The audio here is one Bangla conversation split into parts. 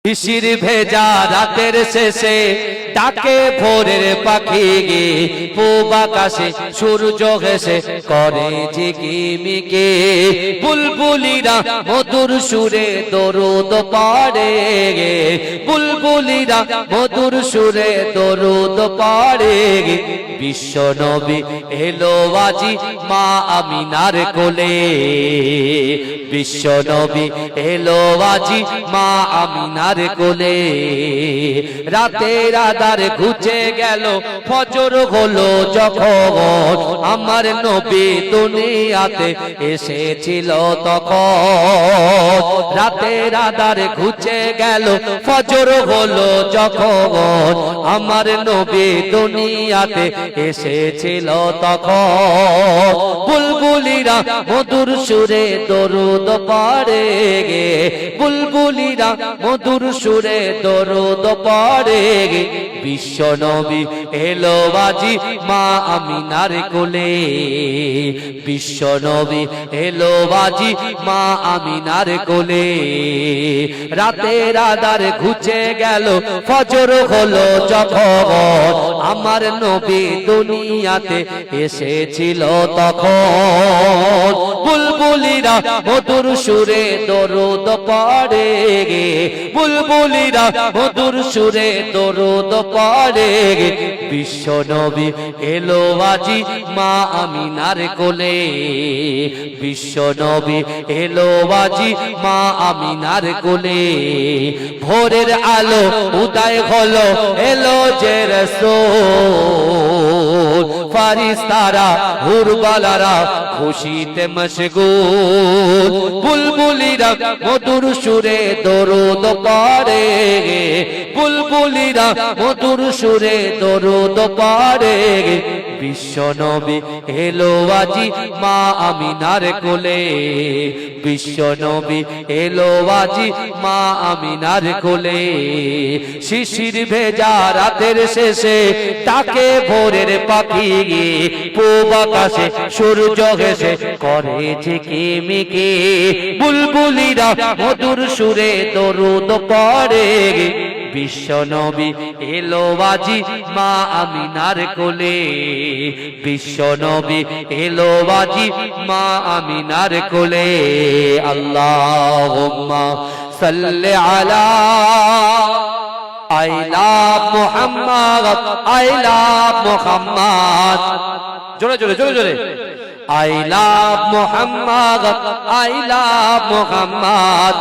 শিশির ভেজা রাতের শেষে ডাকে ভোরের পাখি গে, পূব আকাশে সূর্য ঘেঁষে করে ঝিকিমিকি। বুলবুলিরা মধুর সুরে দরুদ পড়ে গে, বুলবুলিরা মধুর সুরে দরুদ পড়ে গে। বিশ্ব নবী এলো আজি মা আমিনার কোলে, বিশ্ব নবী এলো আজি মা আমিনার কোলে। রাতের আধার ঘুচে গেল, ফজর হলো যখন, আমার নবী দুনিয়াতে এসেছিল তখন। রাতের আধার ঘুচে গেল, ফজর হলো যখন, আমার নবী দুনিয়াতে এসেছিল তখন। বুলবুলিরা মধুর সুরে দরুদ পড়ে গে, বুলবুলিরা মধুর সুরে দরুদ পড়ে গে। বিশ্ব নবী এলো আজি মা আমিনার কোলে, বিশ্ব নবী এলো আজি মা আমিনার কোলে। রাতের আধার ঘুচে গেল, ফজর হলো যখন, আমার নবী দুনিয়াতে এসেছিল তখন। বুলবুলিরা মধুর সুরে দরুদ পড়ে গে, বুলবুলিরা মধুর সুরে দরুদ পড়ে গে। বিশ্ব নবী এলো আজি মা আমিনার কোলে, বিশ্ব নবী এলো আজি মা আমিনার কোলে। ভোরের আলো উদয় হলো, এলো যে রাসূল, ফারিস্তারা হুরবালারা খুশিতে মশগুল। বুলবুলিরা মধুর সুরে দরুদ পড়ে গে, বুলবুলিরা মধুর সুরে দরুদ পড়ে গে। বিশ্ব নবী এলো আজি মা আমিনার কোলে, বিশ্ব নবী এলো আজি মা আমিনার কোলে। শিশির ভেজা রাতের শেষে তাকে ভোরের পাখি গে, পূব আকাশে সূর্য ঘেঁষে করে ঝিকিমিকি। বুলবুলিরা মধুর সুরে দরুদ পড়ে গে। বিশ্ব নবী এলো আজি মা আমিনার কোলে, বিশ্ব নবী এলো আজি মা আমিনার কোলে। আল্লাহুম্মা সাল্লি আলা আইলা মুহাম্মদ, আইলা মুহাম্মদ। জোরে জোরে জোরে জোরে। I love Muhammad, I love Muhammad,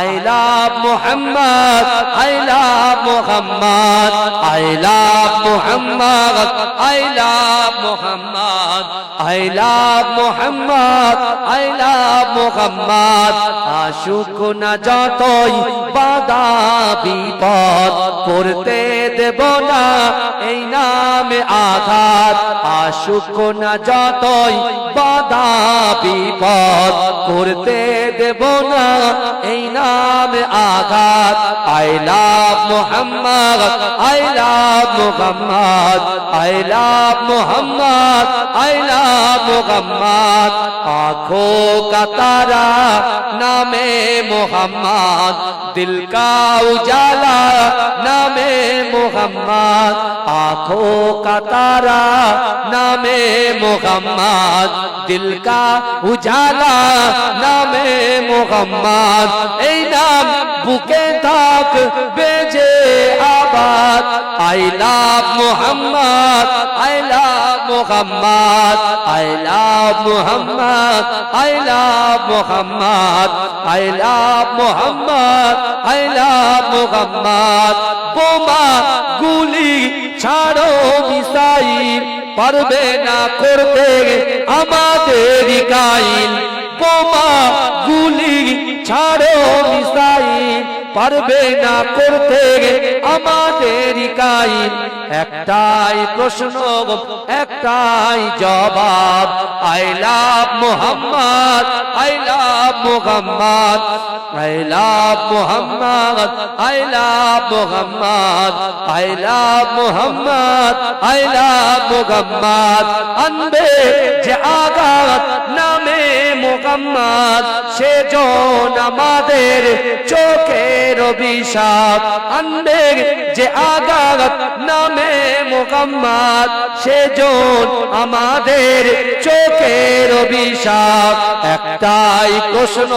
I love Muhammad, I love Muhammad, I love Muhammad, I love Muhammad, I love Muhammad, I love Muhammad. আশুক না যতই বাধা বিপদ, করতে দেব না এই নামে আঘাত। আশুক না যতই বাধা বিপদ, করতে দেব না এই নামে আঘাত। I love Muhammad, I love Muhammad, I love Muhammad, I love Muhammad. आँखों का तारा नामे मोहम्मद, दिल का उजाला नामे मोहम्मद। आँखों का तारा नामे मोहम्मद, दिल का उजाला नामे मोहम्मद। ऐ नाम बुके थाक बेजे आबाद। I love Muhammad, I love Muhammad, I love Muhammad, I love Muhammad, I love Muhammad, I love Muhammad. বোমা গুলি ছাড়ো মিসাইল, পারবে না করতে আমাদের কাইল। বোমা গুলি ছাড়ো মিসাইল, পারবে না করতে আমাদের কাইল। একটাই প্রশ্ন, একটাই জবাব। I love Muhammad, I love Muhammad, I love Muhammad, I love Muhammad, I love Muhammad, I love Muhammad. আনবে যে আঘাত নামে মুহাম্মদ, সেজন আমাদের চোখে চোখের অভিশাপ আনবে যে আঘাত নামে মুহাম্মদ সেজন আমাদের চোখের অভিশাপ একটাই প্রশ্ন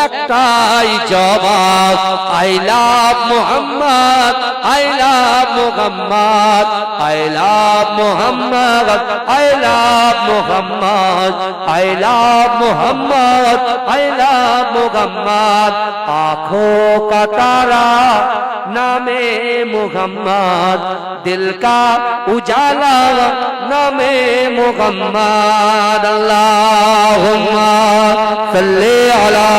একটাই জবাব I love Muhammad I love Muhammad I love Muhammad I love Muhammad I love Muhammad I love Muhammad आँखों का तारा नामे मुहम्मद दिल का उजाला नामे मुहम्मद अल्लाहुम्मा सल्ली अला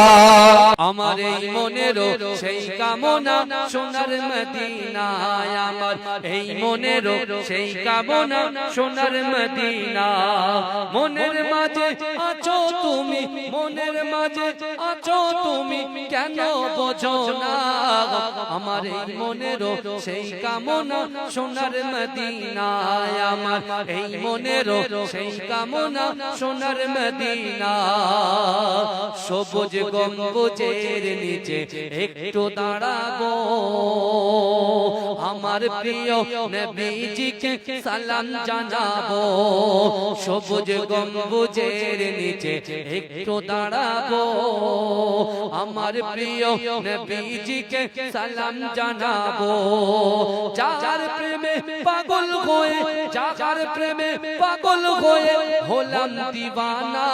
আমার এই মনেরও সেই কামনা সোনার মদিনায় আমার এই মনেরও সেই কামনা সোনার মদিনা মনের মাঝে আছো তুমি মনের মাঝে আছো তুমি কেন বোঝো না আমার এই মনেরও সেই কামনা সোনার মদিনায় আমার এই মনেরও সেই কামনা সোনার মদিনা সবুজ গম্বুজের নিচে একটু দাঁড়াবো আমার প্রিয় নবীজিকে সালাম জানাবো সবুজ গম্বুজের নিচে একটু দাঁড়াবো আমার প্রিয় নবীজিকে সালাম জানাবো যার প্রেমে পাগল হয়ে যার প্রেমে পাগল হয়ে হলাম দিওয়ানা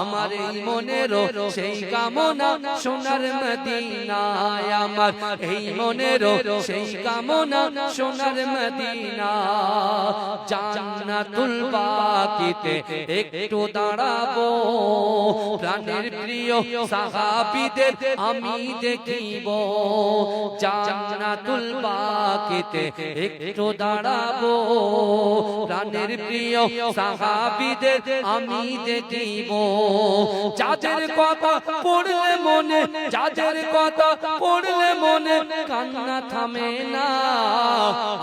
আমার এই মনেরও সেই কামনা সোনার মদিনায় আমার এই মনেরও সেই কামনা সোনার মদিনা জান্নাতুল বাকিতে একটু দাঁড়াবো প্রাণের প্রিয় সাহাবীদের আমি দেখিব জান্নাতুল বাকিতে একটু দাঁড়াবো প্রাণের প্রিয় সাহাবীদের আমি দেখিব যাদের কথা পড়লে মনে যাদের কথা পড়লে মনে কান্না থামে না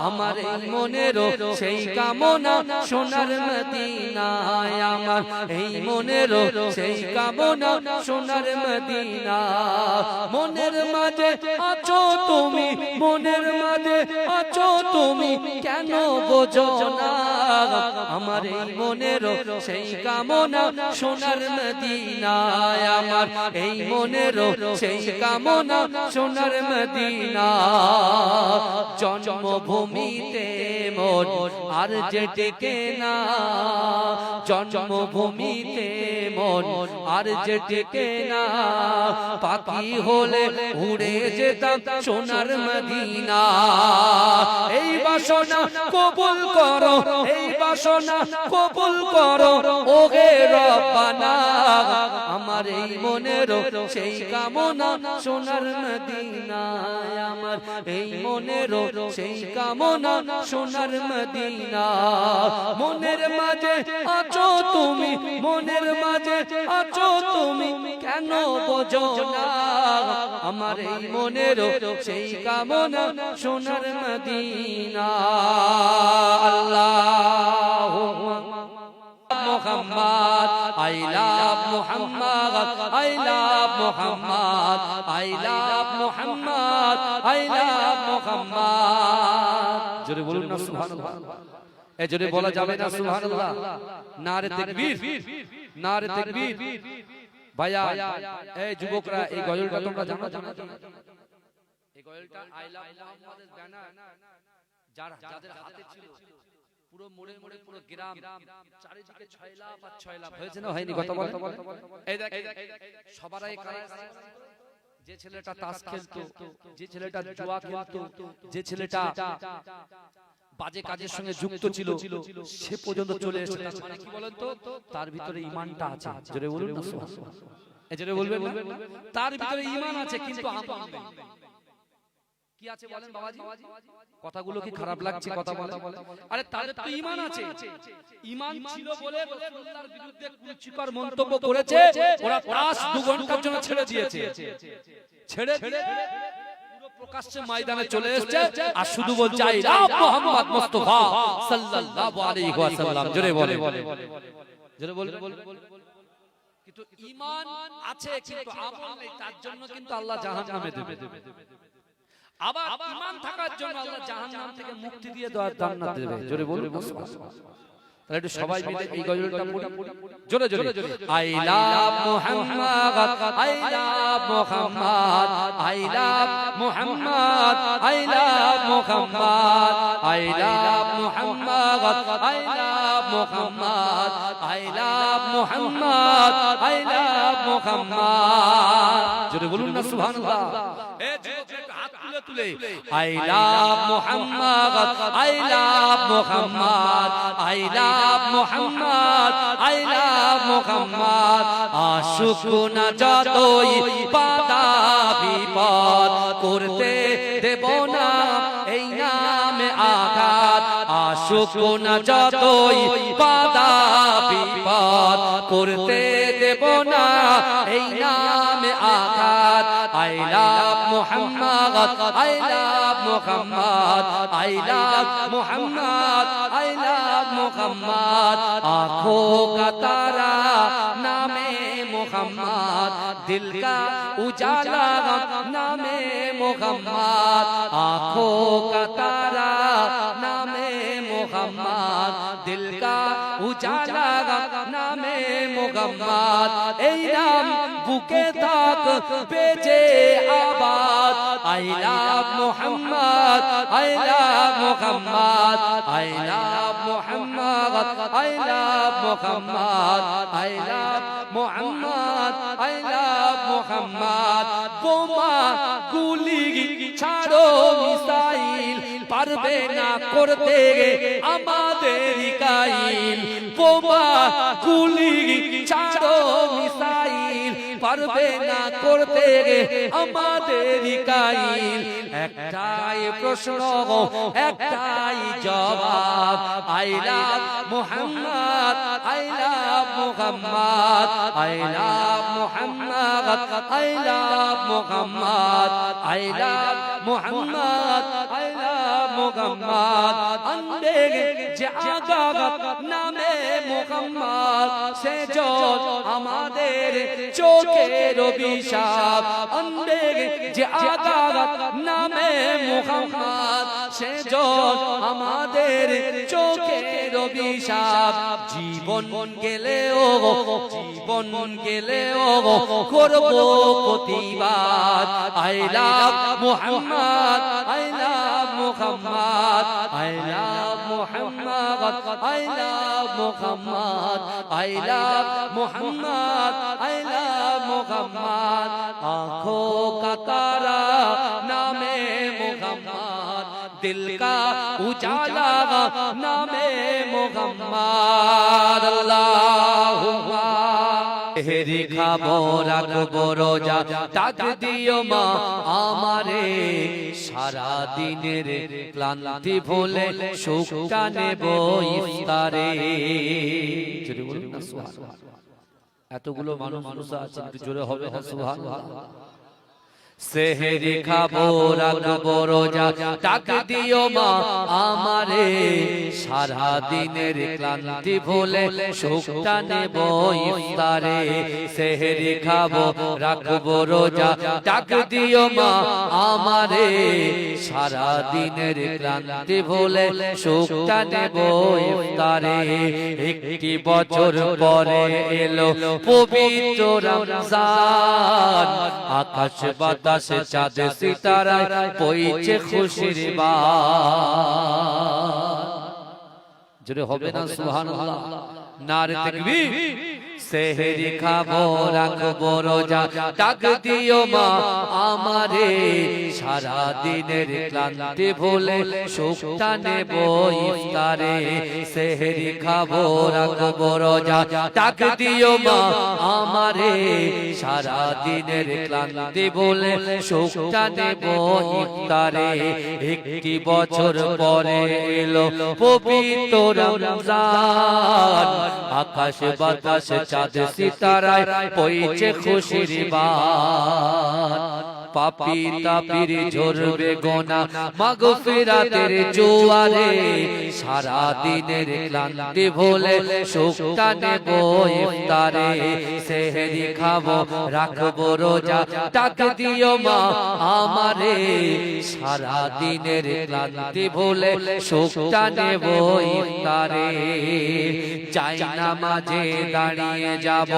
আমার এই মনেরও সেই কামনা সোনার মদিনায় আমার এই মনেরও সেই কামনা সোনার মদিনা মনের মাঝে আছো তুমি মনের মাঝে আছো তুমি কেন বোঝো না আমার এই মনেরও সেই কামনা সোনার মদিনায় আমার এই মনেরও সেই কামনা সোনার মদিনা জন্মভূমিতে মন আর যে টেকে না জন্মভূমিতে মন আর যে টেকে না পাখি হলে উড়ে যেতাম সোনার মদিনা এই বাসনা কবুল করো এই বাসনা কবুল করো ওহে রব্বানা আমার এই মনেরও সেই কামনা সোনার মদিনায় আমার এই মনেরও সেই কামনা সোনার মদিনা মনের মাঝে আছো তুমি মনের মাঝে আছো তুমি কেন বোঝো না আমার এই মনেরও সেই কামনা সোনার মদিনা আল্লাহুম্মা Muhammad I love Muhammad I love Muhammad I love Muhammad I love Muhammad জোরে বলুন না সুবহানাল্লাহ এই জোরে বলা যাবে না সুবহানাল্লাহ নারে তাকবীর নারে তাকবীর ভাইয়া এই যুবকরা এই গজলটা তোমরা জানো এই গজলটা I love Muhammad's ব্যানার যাদের হাতে ছিল পুরো মোড়ে মোড়ে পুরো গ্রাম চারিদিকে 6 লাখ আর 6 লাখ হয়েছে না হয়নি কথা বল এই দেখ সবারই যে ছেলেটা তাস খেলতো যে ছেলেটা জুয়া খেলতো যে ছেলেটা বাজে কাজের সঙ্গে যুক্ত ছিল সে পর্যন্ত চলে এসেছে মানে কি বলেন তো তার ভিতরে ঈমানটা আছে জোরে বলুন না সুবহানাল্লাহ এই জোরে বলবেন তার ভিতরে ঈমান আছে কিন্তু আমল নেই কি আছে বলেন বাবাজি কথাগুলো কি খারাপ লাগছে কথা বলা আরে তাদের তো ঈমান আছে ঈমান ছিল বলে রাসূলুল্লাহর বিরুদ্ধে কুরুচিকর মন্তব্য করেছে ওরা তাস 2 ঘন্টার জন্য ছেড়ে দিয়েছে ছেড়ে পুরো প্রকাশ্যে ময়দানে চলে এসেছে আর শুধু বলছে আই লাভ মুহাম্মদ মুস্তাফা সাল্লাল্লাহু আলাইহি ওয়াসাল্লাম জোরে বলে জোরে বলে কিন্তু ঈমান আছে কিন্তু আমল নেই, তার জন্য কিন্তু আল্লাহ জাহান্নামে দেবে। আবার ঈমান থাকার জন্য আল্লাহ জাহান্নাম থেকে মুক্তি দিয়ে জান্নাত দেবে। জোরে বলুন সুবহানাল্লাহ। তাহলে একটু সবাই মিলে এই গজলটা পড়ি জোরে জোরে। I love Muhammad, I love Muhammad, I love Muhammad, I love Muhammad, I love Muhammad, I love Muhammad, I love Muhammad, I love Muhammad. জোরে বলুন না সুবহানাল্লাহ। এ যুবক একটু হাত তুলে তুলে I love Muhammad, I love Muhammad, I love Muhammad, I love Muhammad. আশুক না যতই বাধা বিপদ, করতে দেব না এই নামে আঘাত। আশুক না যতই বাধা বিপদ, করতে দেব না এই নামে আঘাত। I love Muhammad, I love Muhammad, I love Muhammad, I love Muhammad. आँखों का तारा नामे मुहम्मद, दिल का उजाला नामे मुहम्मद। आँखों का तारा नामे मुहम्मद, दिल का उजाला नामे मुहम्मद। ए नाम बुके तक बेजे आबाद। I love Muhammad, I love Muhammad, I love Muhammad, I love Muhammad, I love Muhammad, I love Muhammad. बोमा गुली ছাড়ো মিসাইল, পারবে না করতে আমাদের কাইল। বোমা গুলি ছাড়ো মিসাইল, পারবে না করতে আমাদের কাইল। একটাই প্রশ্ন, একটাই জবাব। I love Muhammad, I love Muhammad, I love Muhammad, I love Muhammad, I love Muhammad, I love Muhammad. अंधे জাগাত নামে মুহাম্মদ, সেজন আমাদের চোখের অভিশাপ। अंधे জাগাত নামে মুহাম্মদ, সেজন আমাদের চোখের অভিশাপ। জীবন গেলেও, জীবন গেলেও করব প্রতিবাদ। I love Muhammad, I love Muhammad, I love Muhammad, I love Muhammad, I love Muhammad, I love Muhammad. आँखों का तारा नामे मुहम्मद, दिल का उजाला नामे मुहम्मद। अल्लाहुम्मा হেরি খাবো রাখবো রোজা, ডাক দিও মা আমারে। সারা দিনের ক্লান্তি ভুলে সুখটা নেব ইফতারে। এতগুলো মানুষ আছে, একটু জোরে হবে না সুবহানাল্লাহ। সেহরি খাবো রাখবো রোজা, ডাক দিও মা আমারে। সারা দিনের ক্লান্তি ভুলে সুখটা নেব ইফতারে। সেহরি খাবো রাখবো রোজা, ডাক দিও মা আমারে। সারা দিনের ক্লান্তি ভুলে সুখটা নেব ইফতারে। একটি বছর পরে এলো পবিত্র রমজান, আকাশ বাতাসে চাঁদ সিতারায় বইছে খুশির বান। জোরে হবে না সুবহানাল্লাহ, নারে তাকবীর। সেহরি খাবো রাখবো রোজা, ডাক দিও মা আমারে। সারা দিনের ক্লান্তি ভুলে সুখটা নেব ইফতারে। সেহরি খাবো রাখবো রোজা, ডাক দিও মা আমারে। সারা দিনের ক্লান্তি ভুলে সুখটা নেব ইফতারে। একটি বছর পরে এলো পবিত্র রমজান, আকাশ বাতাস চাঁদ সিতারায় বইছে খুশির বান। পাপী তাপীর ঝরবে গোনা মাগফিরাতের জোয়ারে সারা দিনের ক্লান্তি ভুলে সুখটা নেব ইফতারে সেহরি খাবো রাখবো রোজা ডাক দিও মা আমারে সারা দিনের ক্লান্তি ভুলে সুখটা নেব ইফতারে চাই নামাজে দাঁড়িয়ে যাব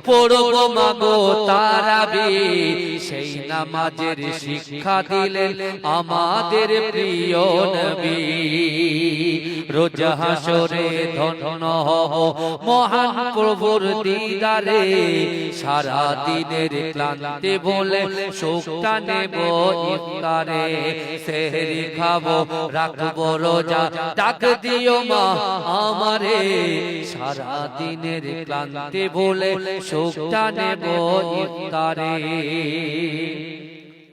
পড়ব মাগো তারাবি সেই নামাজের শিক্ষা দিলেন আমাদের প্রিয় নবী রোজ হাসরে ধন্য হব মহান প্রভুর দিদারে সারা দিনের ক্লান্তি ভুলে সুখটা নেব ইফতারে সেহরি খাবো রাখবো রোজা ডাক দিও মা আমারে সারা দিনের ক্লান্তি ভুলে সুখটা নেব ইফতারে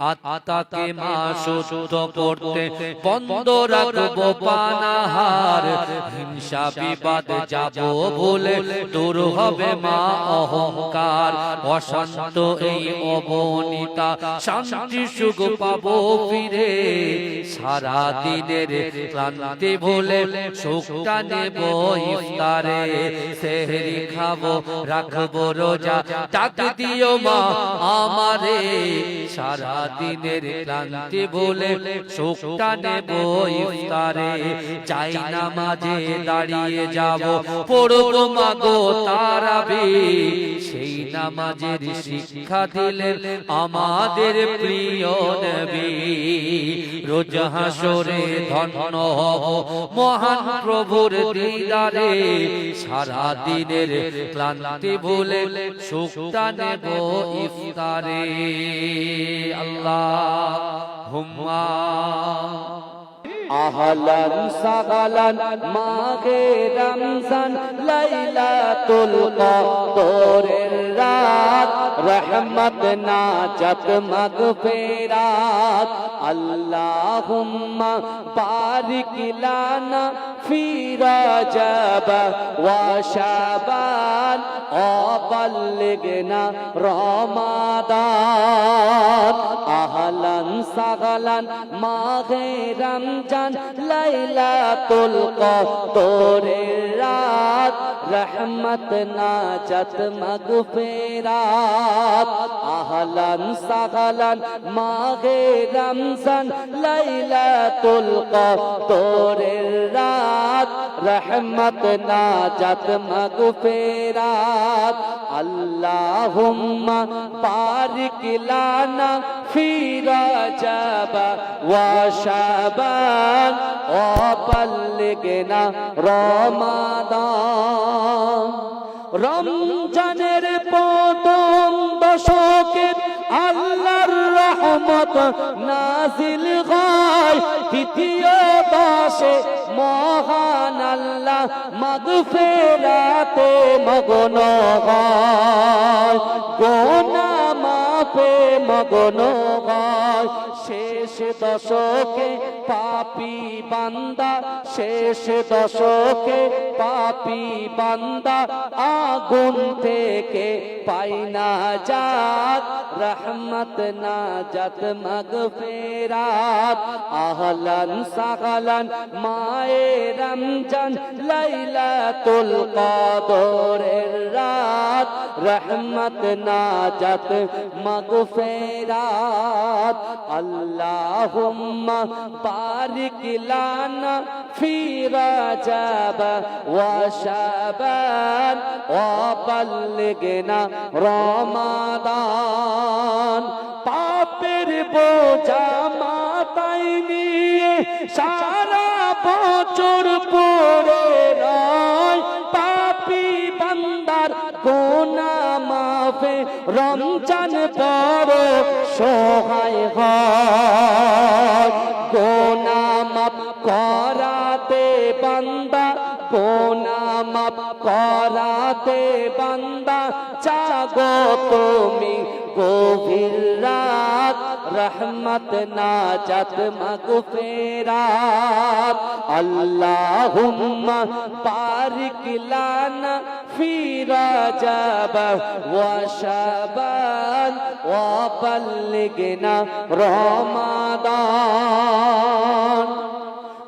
আত্মাকে মা সুস্থ করতে বন্ধ রাখবো পানাহার হিংসা বিবাদ যাব ভুলে দূর হবে মা অহংকার অশান্ত এই অবনীতা শান্তি সুখ পাবো ফিরে সারা দিনের ক্লান্তি ভুলে সুখটা নেব ইফতারে সেহরি খাবো রাখবো রোজা ডাক দিও মা আমারে সারা দিনের ক্লান্তি ভুলে সুখটা নেব ইফতারে চাই নামাজে দাঁড়িয়ে যাব পড়ব মাগো তারাবি সেই নামাজের শিক্ষা দিলেন আমাদের প্রিয় নবী রোজ হাসরে ধন্য হব মহান প্রভুর দিদারে সারা দিনের ক্লান্তি ভুলে সুখটা নেব ইফতারে আল্লাহুম্মা আহলান সাগালান মাহে রমজান লাইলাতুল কদরের রাত রহমত নাজাত মাগফিরাত আল্লাহুম্মা বারিক লানা ফি রজব ওয়া শাবান ওয়া বাল্লিগনা রমাদান আহলান সাগালান মাহে রমজান লাইলাতুল কদরের রাত রহমত নাজাত মাগফিরাত আহলান সাগালান মাহে রমজান লাইলাতুল কদরের রাত রহমত নাজাত মাগফিরাত আল্লাহুম্মা বারিক লানা ফি রজব ওয়া শাবান ওয়া বাল্লিগনা রমাদান রমজানের প্রথম দশকে আল্লাহর রহমত নাজিল হয় দ্বিতীয় দশে মহান আল্লাহ মাগফিরাতে মগ্ন হয় গুনাহ মাফে মগ্ন হয় শেষ দশকে পাপী বান্দা শেষ দশকে পাপী বান্দা আগুন থেকে পাই না জাত রহমত নাজাত মাগফিরাত আহলান সাগালান মায়ে রমজান লাইলাতুল কদরের রাত রহমত নাজাত মাগফিরাত আল্লাহুম্মা বারিক লানা ফি রজব ওয়া শাবান ওয়া বাল্লিগনা রমাদান পাপের বোঝা মাথায় নিয়ে সারা বছর পড়ে রয় পাপী বান্দার গুনাহ মাফে রমজান বড় সহায় হয় গুনাহ মাফ করাতে বান্দা গুনাহ মাফ করাতে বান্দা জাগো তুমি গভীর রাত রহমত নাজাত মাগফিরাত আল্লাহুম্মা বারিক লানা ফি রাজাব ওয়া শাবান ওয়া বাল্লিগনা রমাদান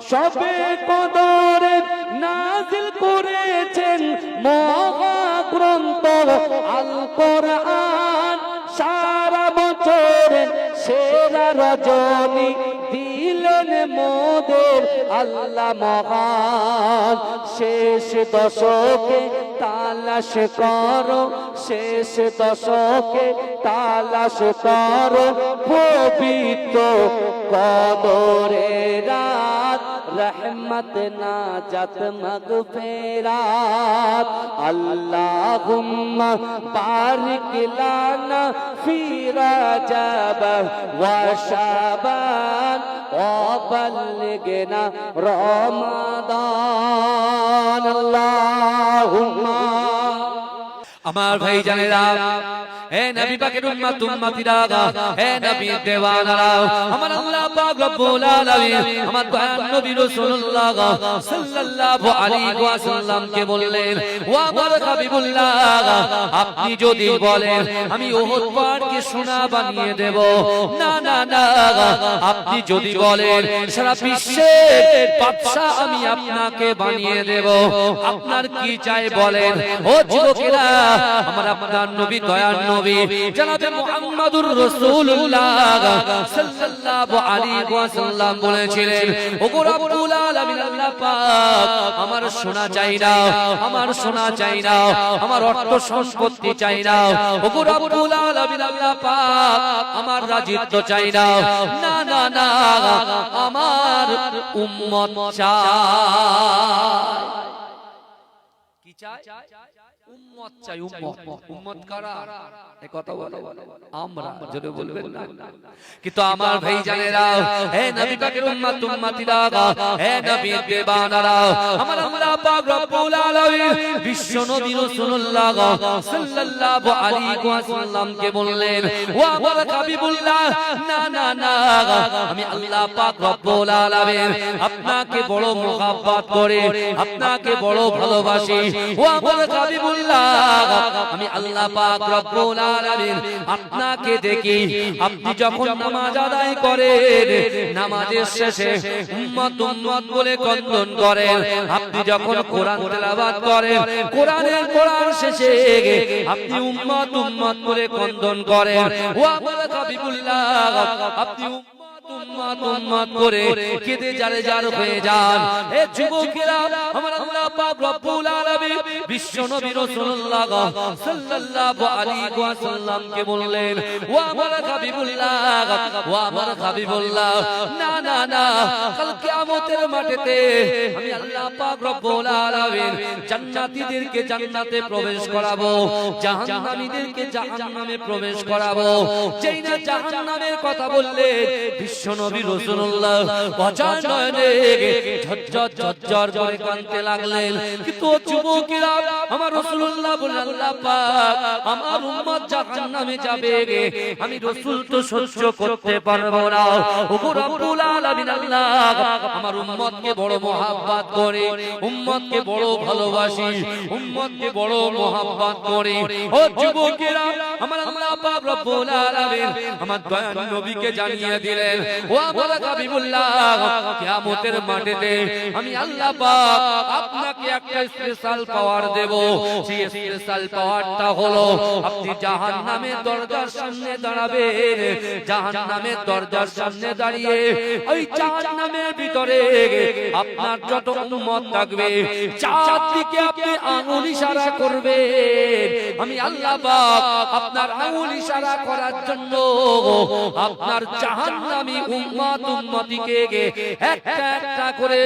শবে কদরে নাজিল করেছেন মহাগ্রন্থ আল কোরআন সারা বছরের সেরা রজনী দিলেন মোদের আল্লাহ মহান শেষ দশকে তালাশ করো শেষ দশকে তালাশ করো পবিত্র কদরে রাত রহমত নাজাত মাগফিরাত আল্লাহুম্মা বারিক লানা ফি রাজাব ওয়া শাবান ওয়া বাল্লিগনা রমাদান আল্লাহুম্মা আমার ভাই জানেরা হে নবী পাকের উম্মত উম্মতিরা হে নবী দেওয়ানারা আমার আল্লাহ পাক রব্বুল আলামিন আমার দয়ার নবী রাসূলুল্লাহ সাল্লাল্লাহু আলাইহি ওয়াসাল্লাম কে বললেন ও আমার হাবিবুল্লাহ আপনি যদি বলেন আমি উহুদ পাহাড়কে সোনা বানিয়ে দেব না না না আপনি যদি বলেন সারা বিশ্বের বাদশা আমি আপনাকে বানিয়ে দেব আপনার কি চাই বলেন ও যুবকেরা আমার আপনার নবী দয়ার নবী জনাবে মুহাম্মদুর রাসূলুল্লাহ সাল্লাল্লাহু আলাইহি ওয়াসাল্লাম বলেছিলেন ওগো রব্বুল আলামিন আল্লাহ পাক আমার সোনা চাই না আমার সোনা চাই না আমার অর্থ সম্পত্তি চাই না ওগো রব্বুল আলামিন আল্লাহ পাক আমার রাজত্ব চাই না না না না আমার উম্মত চাই কি চাই উম্মত চাই উম্মত উম্মত কারা এই কথা বলো আমরা জোরে বলবেন না কিন্তু আমার ভাই জানেরা হে নবী পাকের উম্মত উম্মতিরা হে নবী দেবানারা আমার আল্লাহ পাক রব্বুল আলামিন বিশ্ব নবী রাসূলুল্লাহ সাল্লাল্লাহু আলাইহি ওয়াসাল্লাম কে বললেন ও আমার হাবিবুল্লাহ না না না আমি আল্লাহ পাক রব্বুল আলামিন আপনাকে বড় মোহাব্বত করে আপনাকে বড় ভালোবাসি ও আমার হাবিবুল্লাহ আমি আল্লাহ পাক রব্বুল আলামিন আপনাকে দেখি আপনি যখন নামাজ আদায় করেন নামাজের শেষে উম্মত উম্মত বলে কন্দন করেন আপনি যখন কোরআন তেলাওয়াত করেন কোরআন শেষে আপনি উম্মত উম্মত বলে কন্দন করেন ও আমার হাবিবুল্লাহ আপনি উম্মত উম্মত করে কেঁদে জারে জার হয়ে যান হে যুবকেরা আমার আল্লাহ পাক রব্বুল আলামিন বিশ্ব নবী রাসূলুল্লাহ সাল্লাল্লাহু আলাইহি ওয়াসাল্লাম কে বললেন ও আমার হাবিবুল্লাহ ও আমার হাবিবুল্লাহ না না না কাল কিয়ামতের মাঠেতে আমি আল্লাহ পাক রব্বুল আলামিন জান্নাতীদেরকে জান্নাতে প্রবেশ করাবো জাহান্নামীদেরকে জাহান্নামে প্রবেশ করাবো যেই না জাহান্নামের কথা বললে বিশ্ব নবী রাসূলুল্লাহ অজান নয়নে ঝরঝর ঝরঝর করে কাঁদতে লাগলেন কিন্তু যুবকেরা আমার রাসূলুল্লাহ বললেন আল্লাহ পাক আমার উম্মত জাহান্নামে যাবে আমি রাসূল তো সহ্য করতে পারবো না ওগো রব্বুল আলামিন আল্লাহ আমার উম্মতকে বড় মহব্বত করে উম্মতকে বড় ভালোবাসি উম্মতকে বড় মহব্বত করে ও যুবকেরা আমার আল্লাহ পাক রব্বুল আলামিন আমার দয়ার নবীকে জানিয়ে দিলেন ও আমার হাবিবুল্লাহ কিয়ামতের মাঠেতে আমি আল্লাহ পাক আপনাকে একটা স্পেশাল পাওয়ার দেব সেই স্পেশাল পাওয়ারটা হলো আপনি জাহান্নামের দরজার সামনে দাঁড়াবেন জাহান্নামের দরজার সামনে দাঁড়িয়ে ওই জাহান্নামের ভিতরে আপনার যত উম্মত থাকবে চারদিকে আপনি আঙ্গুল ইশারা করবেন আমি আল্লাহ পাক আপনার আঙ্গুল ইশারা করার জন্য আপনার জাহান্নামী উম্মত উম্মতিকে একটা একটা করে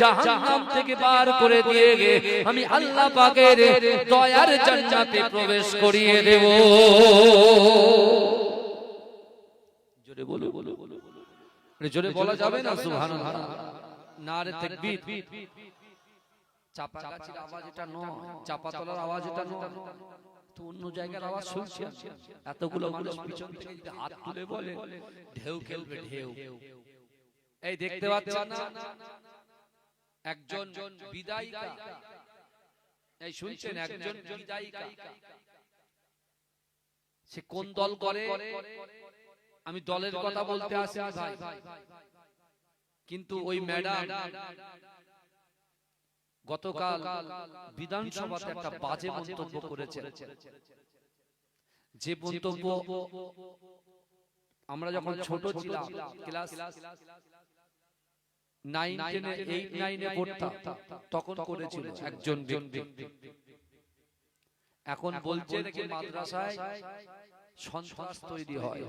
জাহান্নাম থেকে বার করে দিয়ে আমি আল্লাহ পাকের দয়ার জান্নাতে প্রবেশ করিয়ে দেব জোরে বলো জোরে বলা যাবে না সুবহানাল্লাহ নারে তাকবীর চাপা গাছের আওয়াজ এটা নয় চাপা তলার আওয়াজ এটা নয় তো অন্য জায়গার আওয়াজ শুনছি এতগুলো মানুষ পিছন থেকে যদি হাত তুলে বলে ঢেউ খেলবে ঢেউ। এই দেখতে পাচ্ছেন না একজন বিদায়িকা, এই শুনছেন একজন বিদায়িকা, সে কোন দল করে আমি দলের কথা বলতে আসি ভাই, কিন্তু ওই ম্যাডাম গতকাল বিধানসভাতে একটা বাজে মন্তব্য করেছেন। যে মন্তব্য আমরা যখন ছোট ছিলাম ক্লাস 9 10 8 9 এ পড়তাম তখন করেছিল একজন ব্যক্তি। এখন বলছে নাকি মাদ্রাসায় সন্ত্রাস তৈরি হয়,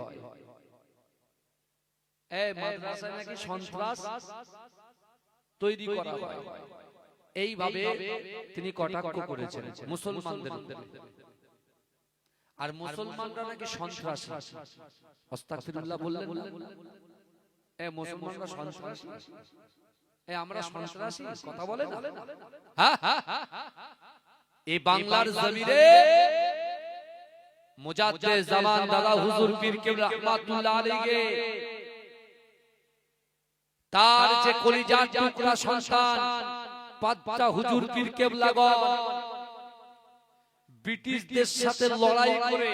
এই মাদ্রাসায় নাকি সন্ত্রাস তৈরি করা হয়, এইভাবে তিনি কটাক্ষ করেছেন মুসলমানদের। আর মুসলমানরা নাকি সন্ত্রাসী, আস্তাগফিরুল্লাহ বললেন, এ মুসলমানরা সন্ত্রাসী, এ আমরা সন্ত্রাসী কথা বলে না। হ্যাঁ এই বাংলার জমিনে মুজাদ্দিদ জামান দাদা হুজুর পীর কেবলা রাহমাতুল্লাহ আলাইহি তার যে কলিজার টুকরা সন্তান পাঁচটা হুজুর পীর কেবলাগণ ব্রিটিশদের সাথে লড়াই করে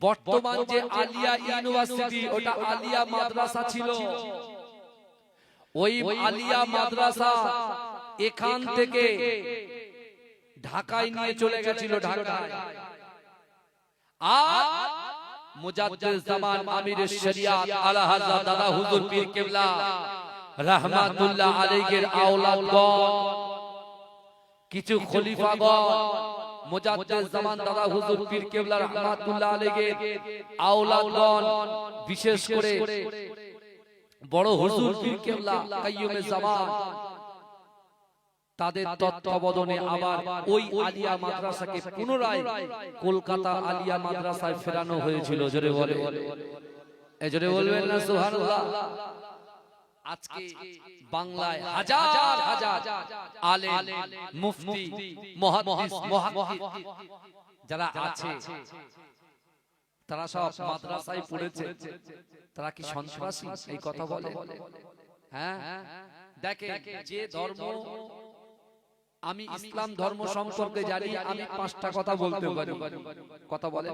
বর্তমান যে আলিয়া ইউনিভার্সিটি, ওটা আলিয়া মাদ্রাসা ছিল, ওই আলিয়া মাদ্রাসা এখান থেকে ঢাকায় নিয়ে চলে গেছিল ঢাকায়। আর মুজাদ্দিদ জামান আমিরে শরিয়াত আলা হযরত দাদা হুজুর পীর কেবলা রাহমাতুল্লাহ আলাইহির আওলাদগণ কিছু খলিফাগণ মুজাদ্দিদ জামান দাদা হুজুর পীর কেবলা রাহমাতুল্লাহ আলাইহির আওলাদগণ বিশেষ করে বড় হুজুর পীর কেবলা কাইয়ুমে জামান তাদের তত্ত্বাবধানে আবার ওই আলিয়া মাদ্রাসাকে পুনরায় কলকাতা আলিয়া মাদ্রাসায় ফেরানো হয়েছিল। জোরে বলে, জোরে বলবেন না সুবহানাল্লাহ। আজকে বাংলায় হাজার হাজার আলেম, মুফতি, মুহাদ্দিস, মুহাক্কিক যারা আছে তারা সব মাদ্রাসায় পড়েছে, তারা কি সন্ত্রাসী এই কথা বলে? হ্যাঁ দেখেন, যে ধর্ম আমি ইসলাম ধর্ম সম্পর্কে জানি, আমি 5টা কথা বলতে পারি, কথা বলে,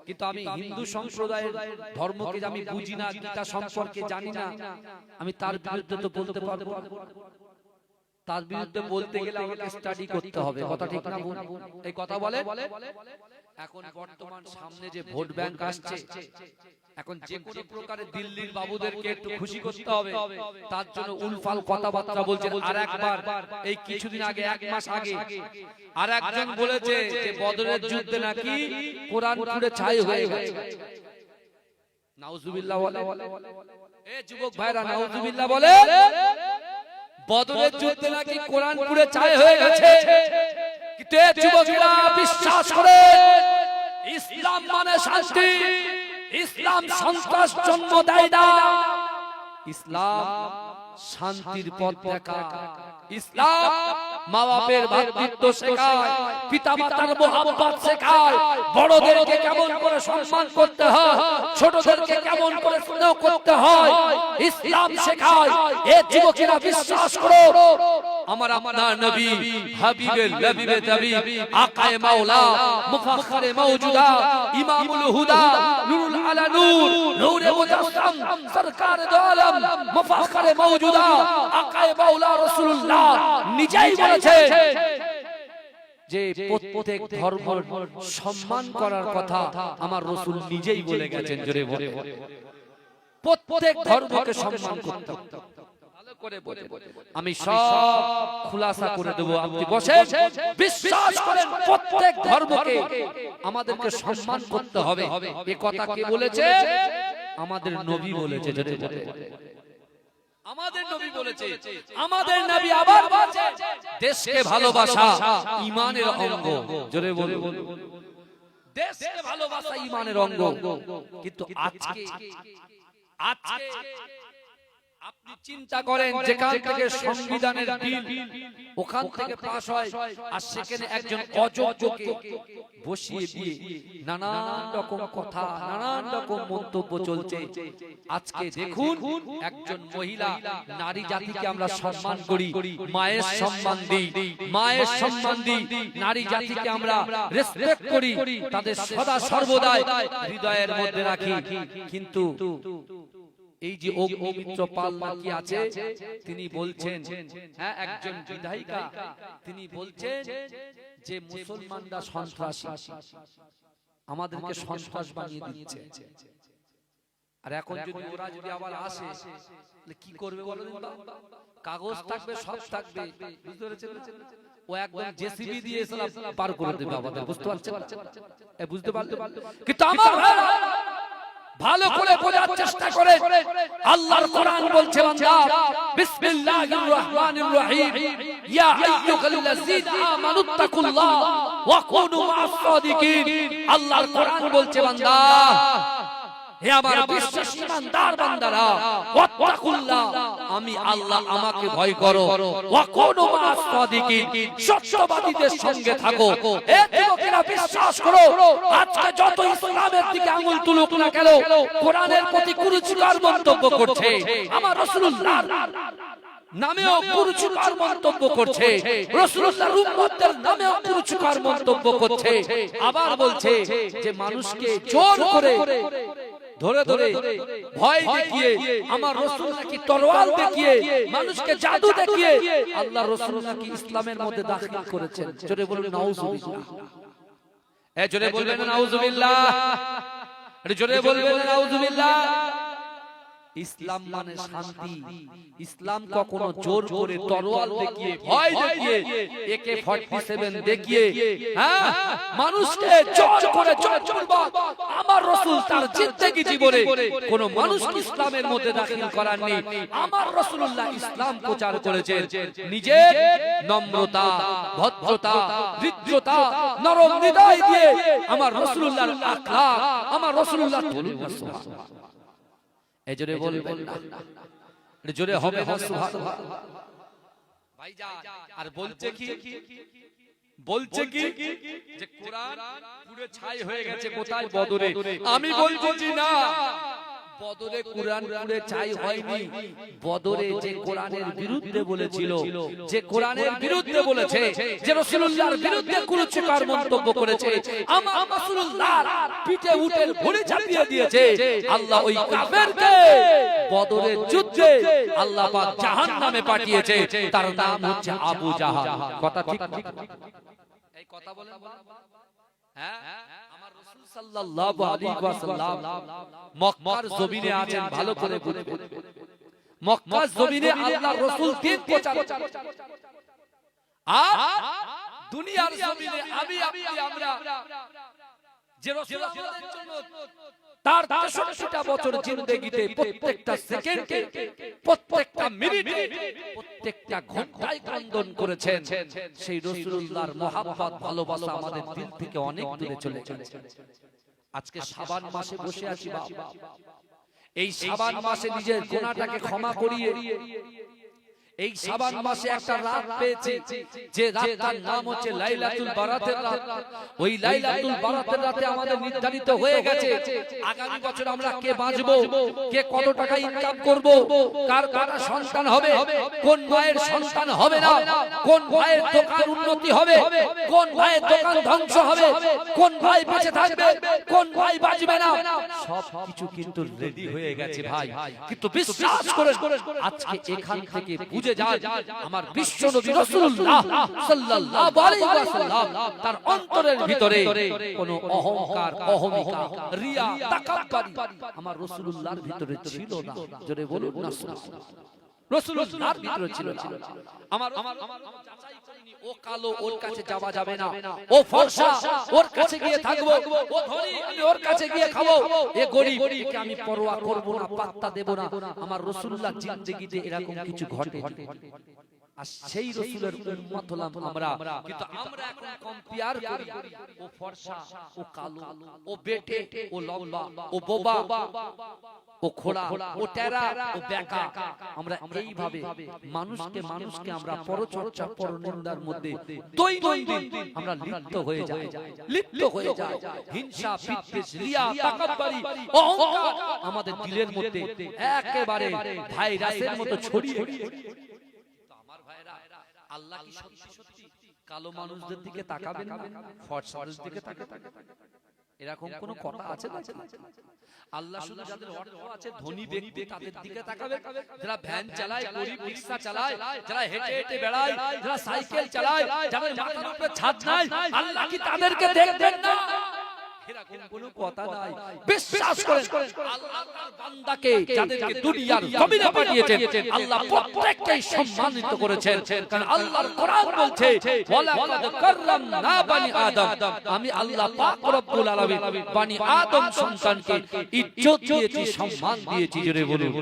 কিন্তু আমি হিন্দু সম্প্রদায়ের ধর্মকে আমি বুঝি না, গীতা সম্পর্কে জানি না, আমি তার বিরুদ্ধে তো বলতে পারবো না। তার বিরুদ্ধে বলতে গেলে আমাকে স্টাডি করতে হবে, কথা ঠিক না? এই কথা বলে। এখন বর্তমান সামনে যে ভোট ব্যাংক আসছে, এখন যে কোনো প্রকারে দিল্লির বাবুদেরকে একটু খুশি করতে হবে, তার জন্য উলফাল কথাবার্তা বলছেন। আর একবার এই কিছুদিন আগে, 1 মাস আগে আর একজন বলেছে যে বদরের যুদ্ধে নাকি কোরআন পুড়ে ছাই হয়ে গেছে। নাউজুবিল্লাহ বলে, এ যুবক ভাইরা নাউজুবিল্লাহ বলে, বদরের যুদ্ধে নাকি কোরআন পুড়ে ছাই হয়ে গেছে। কিন্তু এ যুবকেরা বিশ্বাস করে ইসলাম মানে শান্তি, ইসলাম সন্ত্রাস জন্ম দেয় না, ইসলাম শান্তির পথ দেখায়, ইসলাম মা বাপের ভাতৃত্ব শেখায়, পিতা মাতার মোহাব্বত শেখায়, বড়দেরকে কেমন করে সম্মান করতে হয়, ছোটদেরকে কেমন করে স্নেহ করতে হয়, ইসলাম শেখায়। এ যুবকেরা বিশ্বাস করো, আমার আপনার নবী হাবিবে লবিবে তাবিব আকায়ে মাওলা মুফাখখারে মাওজুদা ইমামুল হুদা নূরুল আলা নূর নূরে মুজাসসাম সরকার দো আলম মুফাখখারে মাওজুদা আকায়ে মাওলা রাসূলুল্লাহ নিজেই বলেছেন যে প্রত্যেক ধর্মের সম্মান করার কথা আমার রাসূল নিজেই বলে গেছেন। জোরে বলে, প্রত্যেক ধর্মকে সম্মান করতে হবে। আমি সব খুলাসা করে দেব, আপনি বসেন। বিশ্বাস করেন প্রত্যেক ধর্মকে আমাদেরকে সম্মান করতে হবে। এই কথা কে বলেছে? আমাদের নবী বলেছে। আমাদের নবী বলেছে, আমাদের নবী আবার বলেছে দেশকে ভালোবাসা ঈমানের অঙ্গ। জোরে বলুন, দেশকে ভালোবাসা ঈমানের অঙ্গ। কিন্তু আজকে আপনি চিন্তা করেন যেখান থেকে সংবিধানের বিল ওখান থেকে পাস হয় আর সেখানে একজন অযোগ্যকে বসিয়ে দিয়ে নানান রকম কথা নানান রকম মন্তব্য চলছে। আজকে দেখুন একজন মহিলা, নারী জাতিকে আমরা সম্মান করি, মায়ের সম্মান দিই, মায়ের সম্মান দিই, নারী জাতিকে আমরা রেসপেক্ট করি, তাদের সদা সর্বদাই হৃদয়ের মধ্যে রাখি। কিন্তু এই যে অগ্নিমিত্র পাল নাকি আছে, তিনি বলছেন, হ্যাঁ একজন বিধায়িকা, তিনি বলছেন যে মুসলমানরা সন্ত্রাসী, আমাদেরকে সন্ত্রাস বানিয়ে দিচ্ছে। আর এখন যদি ওরা যদি আবার আসে তাহলে কি করবে বলো দিন? কাগজ থাকবে, সব থাকবে, বুঝতে পেরেছেন? ও একদম জেসিবি দিয়ে ইসলাম পার করে দেবে আমাদের, বুঝতে পারছেন? বুঝতে পারলে কিন্তু আমার ভালো করে বোঝার চেষ্টা করে। আল্লাহর কোরআন বলছে বান্দা বিসমিল্লাহির রহমানির রহিম, ইয়া আইয়ুহাল্লাযীনা আমানুত্তাকুল্লাহ ওয়া কুনু মা'আস সাদিকিন। আল্লাহর কোরআন বলছে বান্দা, হে আমার বিশ্বাসী ইমানদার বান্দারা, ওয়াত্তাকুল্লাহ, আমি আল্লাহ, আমাকে ভয় করো, ওয়া কুনু মা'আস সাদিকিন, সত্যবাদীদের সঙ্গে থাকো। হে যুবকেরা বিশ্বাস করো, আজকে যত ইসলামের দিকে আঙুল তুলুক না কেন, কোরআনের প্রতি কুরুচিকর মন্তব্য করছে, আমার রাসূলুল্লাহর নামেও কুরুচিকর মন্তব্য করছে, রাসূলুল্লাহর উম্মতের নামেও কুরুচিকর মন্তব্য করছে, আবার বলছে যে মানুষকে জোর করে ধরে ধরে ভয় দেখিয়ে, আমার রাসূল নাকি তরোয়াল দেখিয়ে, মানুষকে জাদু দেখিয়ে আল্লাহর রাসূল নাকি ইসলামের মধ্যে দাখিল করেছেন। জোরে বলুন নাউযুবিল্লাহ। জোরে বলবেন নাউযুবিল্লাহ, জোরে বলবেন নাউযুবিল্লাহ। ইসলাম মানে শান্তি। ইসলাম কখনো জোর করে তরোয়াল দেখিয়ে, ভয় দেখিয়ে, AK-47 দেখিয়ে, হ্যাঁ মানুষকে জোর করে আমার রাসূল তার জিন্দেগি জীবনে কোন মানুষকে ইসলামের মধ্যে দাখিল করাননি। আমার রাসূলুল্লাহ ইসলাম প্রচার করেছেন নিজের নম্রতা, ভদ্রতা, হৃদ্যতা, নরম হৃদয় দিয়ে। আমার রাসূলুল্লাহর আখলাক, আমার রাসূলুল্লাহ এজরে বলবেন না, জোরে হবে না সুবহানাল্লাহ। ভাইজান আর বলছে কি, বলছে কি যে কোরআন পুরো ছাই হয়ে গেছে কোথায়? বদরে। আমি বলছি না, বদরে কোরআন পুরো ছাই হয়নি। বদরে যে কোরআনের বিরুদ্ধে বলেছিল, যে কোরআনের বিরুদ্ধে বলেছে, যে রাসূলুল্লাহর বিরুদ্ধে কুরুচিকর মন্তব্য করেছে, আমার রাসূলুল্লাহর পিঠে উঠে ঘুরে চাপিয়ে দিয়েছে, আল্লাহ ওই কাফেরকে বদরের যুদ্ধে আল্লাহ পাক জাহান্নামে পাঠিয়েছে। তার নাম হচ্ছে আবু জাহাল। কথা ঠিক ঠিক এই কথা বলেন, হ্যাঁ আমার রাসূল সাল্লাল্লাহু আলাইহি ওয়াসাল্লাম মক্কার জমিনে আছেন, ভালো করে বুঝবেন। মক্কার জমিনে আল্লাহর রাসূল দিন প্রচার, আর দুনিয়ার জমিনে আমি আপনি আমরা যে রাসূল আমাদের জন্য তার 63টা বছর জিন্দেগিতে প্রত্যেকটা সেকেন্ডে, প্রত্যেকটা মিনিটে, প্রত্যেকটা ঘন্টায় ক্রন্দন করেছেন, সেই রাসূলুল্লাহর মহব্বত, ভালোবাসা আমাদের দিল থেকে অনেক দূরে চলে গেছে। আজকে শাবান মাসে বসে আছি বাবা, এই শাবান মাসে নিজের গুনাহটাকে ক্ষমা করিয়ে, এই শাবান মাসে একটা রাত পেয়েছি, যে রাতটার নাম হচ্ছে লাইলাতুল বারাতের রাত। ওই লাইলাতুল বারাতের রাতে আমাদের নির্ধারিত হয়ে গেছে আগামী বছর আমরা কে বাঁচবো, কে কত টাকা ইনকাম করব, কার কটা সন্তান হবে, কোন ভাইয়ের সন্তান হবে না, কোন ভাইয়ের দোকান উন্নতি হবে, কোন ভাইয়ের দোকান ধ্বংস হবে, কোন ভাই বেঁচে থাকবে, কোন ভাই বাঁচবে না, সব কিছু কিন্তু রেডি হয়ে গেছে ভাই। কিন্তু বিশ্বাস করে আজকে এখান থেকে বুঝে যায় আমার বিশ্বনবী রাসূলুল্লাহ সাল্লাল্লাহু আলাইহি ওয়াসাল্লাম তার অন্তরের ভিতরে কোনো অহংকার, অহমিকা, রিয়া, তাকাব্বুরি আমার রাসূলুল্লাহর ভিতরে ছিল না। জোরে বলুন না সুবহানাল্লাহ। রাসূলুল্লাহর ভিতরে ছিল না। আমার যাচাই করিনি, ও কালো, ওর কাছে যাওয়া যাবে না, ও ফর্সা, ওর কাছে গিয়ে থাকবো, ও ধনী, আমি ওর কাছে গিয়ে খাবো, এ গরীব, একে আমি পরোয়া করব না, পাত্তা দেব না। আমার রাসূলুল্লাহর জিন্দেগিতে এরকম কিছু ঘটে। আর সেই রাসূলের উম্মত হলাম আমরা, কিন্তু আমরা এখন কম্পেয়ার করি ও ফর্সা, ও কালো, ও বেটে, ও লম্বা, ও বোবা, ও খোড়া, ও টেরা, ও বেকা। আমরা এইভাবে মানুষকে আমরা পরচর্চা পরনিন্দার মধ্যে দৈনন্দিন আমরা লিপ্ত হয়ে যাই, হিংসা, বিদ্বেষ, রিয়া, তাকাব্বুরি, অহংকার আমাদের দিলের মধ্যে একেবারে ভাইরাসের মতো ছড়িয়ে গেছে। আমার ভাইরা, আল্লাহ কি সত্যি সত্যি কালো মানুষদের দিকে তাকাবেন না, ফর্সা মানুষদের দিকে তাকাবেন? এরকম কোন কথা আছে না? আল্লাহ শুধু যাদের অর্থ আছে, ধনী ব্যক্তি, তাদের দিকে তাকাবে। যারা ভ্যান চালায়, গরিব রিকশা চালায়, যারা হেঁটে হেঁটে বেড়ায়, যারা সাইকেল চালায়, যাদের মাথার উপরে ছাদ নাই, আল্লাহ কি তাদেরকে দেখবেন না? এরকম কোনো কথা নাই। বিশ্বাস করেন, আল্লাহ তার বান্দাকে যাদেরকে দুনিয়ার জমিনে পাঠিয়েছেন, আল্লাহ প্রত্যেককেই সম্মানিত করেছেন। কারণ আল্লাহর কোরআন বলছে, ওয়ালাকাদ কাররামনা বানি আদম, আমি আল্লাহ পাক রব্বুল আলামিন বানি আদম সন্তানকে ইজ্জত দিয়েছি, সম্মান দিয়েছি। জোরে বলুন,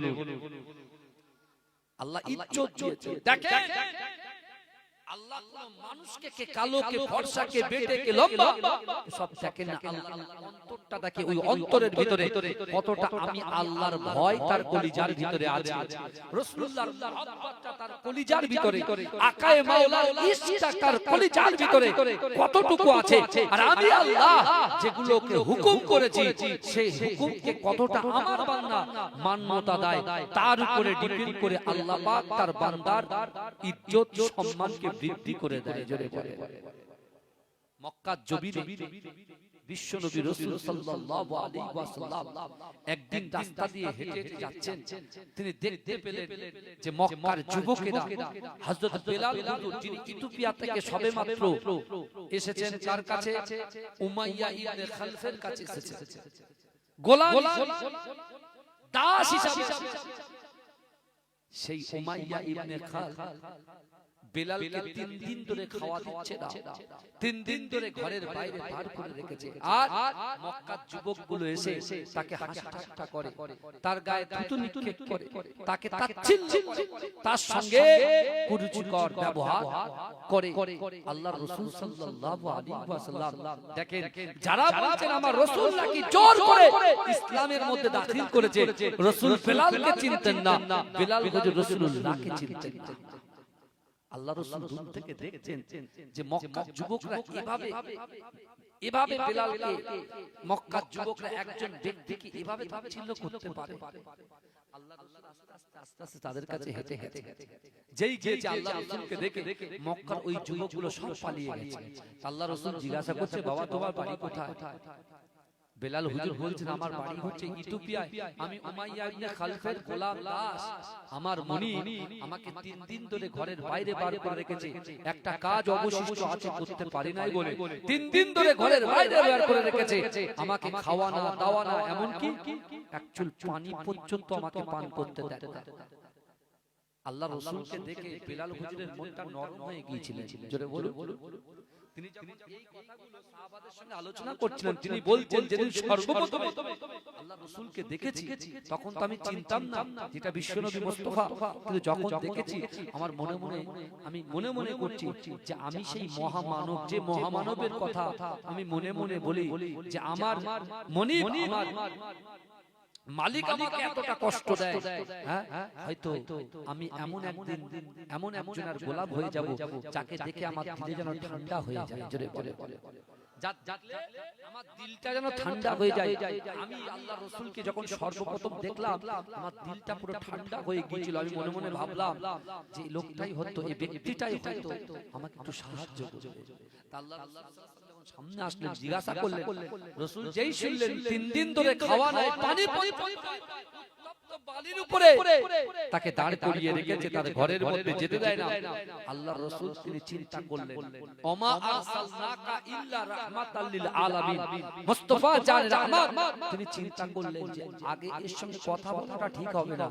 আল্লাহ ইজ্জত দিয়েছে। দেখেন আল্লাহ কোন মানুষকে, কে কালো, কে ফর্সা, কে বেটে, কে লম্বা, সব দেখেন না। আল্লাহ অন্তরটা দেখে, ওই অন্তরের ভিতরে কতটা আমি আল্লাহর ভয় তার কলিজার ভিতরে আছে। রাসূলুল্লাহর মহব্বতটা তার কলিজার ভিতরে, আকায়ে মাওলার ইশকটা তার কলিজার ভিতরে কতটুকু আছে। আর আমি আল্লাহ যেগুলোকে হুকুম করেছি, সেই হুকুমকে কতটা আমার বান্দা মান্যতা দেয়, তার উপরে ডিপেন্ড করে আল্লাহ পাক তার বান্দার ইজ্জত সম্মানকে বৃদ্ধি করে দেয়। জোরে বলে, মক্কার জমিনে বিশ্বনবী রাসূল সাল্লাল্লাহু আলাইহি ওয়াসাল্লাম একদিন রাস্তা দিয়ে হেঁটে যাচ্ছেন। তিনি দেখতে পেলেন যে মক্কার যুবকেরা হযরত বেলাল হুজুর, যিনি ইথিওপিয়া থেকে সবেমাত্র এসেছেন, কার কাছে? উমাইয়া ইবনে খালফের কাছে এসেছেন, গোলাম দাস হিসেবে। সেই উমাইয়া ইবনে খালফ বেলালকে 3 দিন ধরে খাওয়া দিচ্ছে না, 3 দিন ধরে ঘরের বাইরে বার করে রেখেছে। আর মক্কার যুবকগুলো এসে তাকে হাসি ঠাট্টা করে, তার গায়ে থুতু নিক্ষেপ করে, তাকে তাচ্ছিল্য করে, তার সঙ্গে কুরুচিকর ব্যবহার করে। আল্লাহর রাসূল সাল্লাল্লাহু আলাইহি ওয়াসাল্লাম দেখেন, যারা বলছেন আমার রাসূল নাকি জোর করে ইসলামের মধ্যে দাখিল করেছে, রাসূল বেলালকে চিনতেন না, বেলাল হুজুর রাসূলুল্লাহকে চিনতেন না। আল্লাহ রাসূল দূর থেকে দেখছেন যে মক্কার যুবকরা এভাবে বেলালকে, মক্কার যুবকরা একজন ব্যক্তিকে এভাবে তাচ্ছিল্য করতে পারে। আল্লাহ রাসূল আস্তে আস্তে তাদের কাছে হেঁটে হেঁটে যেই গিয়েছে, আল্লাহ রাসূলকে দেখে মক্কার ওই যুবকগুলো সব পালিয়ে গেছে। আল্লাহ রাসূল জিজ্ঞাসা করছে, বাবা তোমার বাড়ি কোথায়? বেলাল হুজুর বলছেন, আমার বাড়ি হচ্ছে ইথিওপিয়ায়, আমি উমাইয়া ইবনে খালফের গোলাম দাস, আমার মনি আমাকে 3 দিন ধরে ঘরের বাইরে বার করে রেখেছে, একটা কাজ অবশিষ্ট আছে করতে পারি নাই বলে 3 দিন ধরে ঘরের বাইরে বার করে রেখেছে, আমাকে খাওয়ানো দাওয়ানো, এমনকি এক চুল পানি পর্যন্ত আমাকে পান করতে দেয় না। আল্লাহ রাসূলকে দেখে বেলাল হুজুরের মনটা নরম হয়ে গিয়েছিলেন। জোরে বলুন। তিনি যখন এই কথাগুলো সাহাবাদের সঙ্গে আলোচনা করছিলেন, তিনি বলছেন, যেদিন সর্বপ্রথম আল্লাহ রাসূলকে দেখেছি, তখন তো আমি চিনতাম না যেটা বিশ্বনবী মুস্তাফা, কিন্তু যখন দেখেছি আমার আমি মনে মনে করছি যে আমি সেই মহামানব, যে মহামানবের কথা আমি মনে মনে বলি যে আমার মনিব, আমার মালিক আমাকে এতটা কষ্ট দেয়, হ্যাঁ হয়তো আমি এমন একদিন এমন একজনের গোলাম হয়ে যাব যাকে দেখে আমার দিলে যেন ঠান্ডা হয়ে যায়। জোরে বলে, আমার দিলটা যেন ঠান্ডা হয়ে যায়। আমি আল্লাহর রাসূলকে যখন সর্বপ্রথম দেখলাম, আমার দিলটা পুরো ঠান্ডা হয়ে গিয়েছিল। আমি মনে মনে ভাবলাম যে লোকটাই হয়তো, এই ব্যক্তিটাই হয়তো আমাকে একটু সাহায্য করবে। আল্লাহর রাসূল সামনে আসলেন, জিজ্ঞাসা করলেন, রাসূল যেই শুনলেন 3 দিন ধরে খাওয়া নাই, পানি বালির উপরে তাকে দাঁড় করিয়ে রেখেছে, তার ঘরের মধ্যে যেতে দেয় না। আল্লাহর রাসূল তিনি চিন্তা করলেন, ওমা আরসালনাকা ইল্লা রাহমাতাল লিল আলামিন, মুস্তাফা জান রহমত। তিনি চিন্তা করলেন যে আগে এর সঙ্গে কথা বলাটা ঠিক হবে না,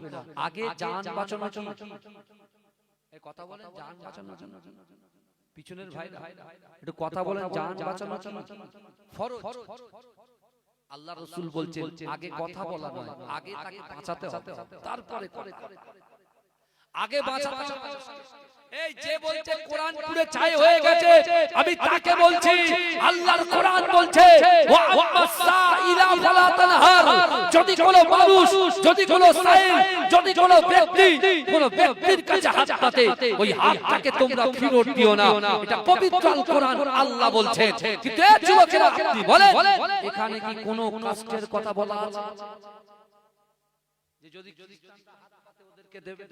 আগে জান বাঁচানো কি, এই কথা বলেন, জান বাঁচানোর জন্য পিছনের ভাই একটু কথা বলেন, জান বাঁচানো ফরজ। আল্লাহ রাসূল বলছেন আগে কথা বলা নয়, আগে তাকে বাঁচাতে হবে, তারপরে আগে বাঁচাতে হবে। এই যে বলছে কোরআন পুরো ছাই হয়ে গেছে, আমি তাকে বলছি আল্লাহর কোরআন বলছে ওয়া আম্মাসাইলা ফালা তানহার। যদি কোনো মানুষ, যদি কোনো সাইল, যদি কোনো ব্যক্তি কোনো ব্যক্তির কাছে হাত পাতে, ওই হাতটাকে তোমরা ফিরত দিও না। এটা পবিত্র আল কোরআন আল্লাহ বলছে। কিন্তু এই যুবকেরা আপনি বলেন এখানে কি কোনো কাস্টের কথা বলা আছে? যে যদি হাত পাতে ওদেরকে দেবে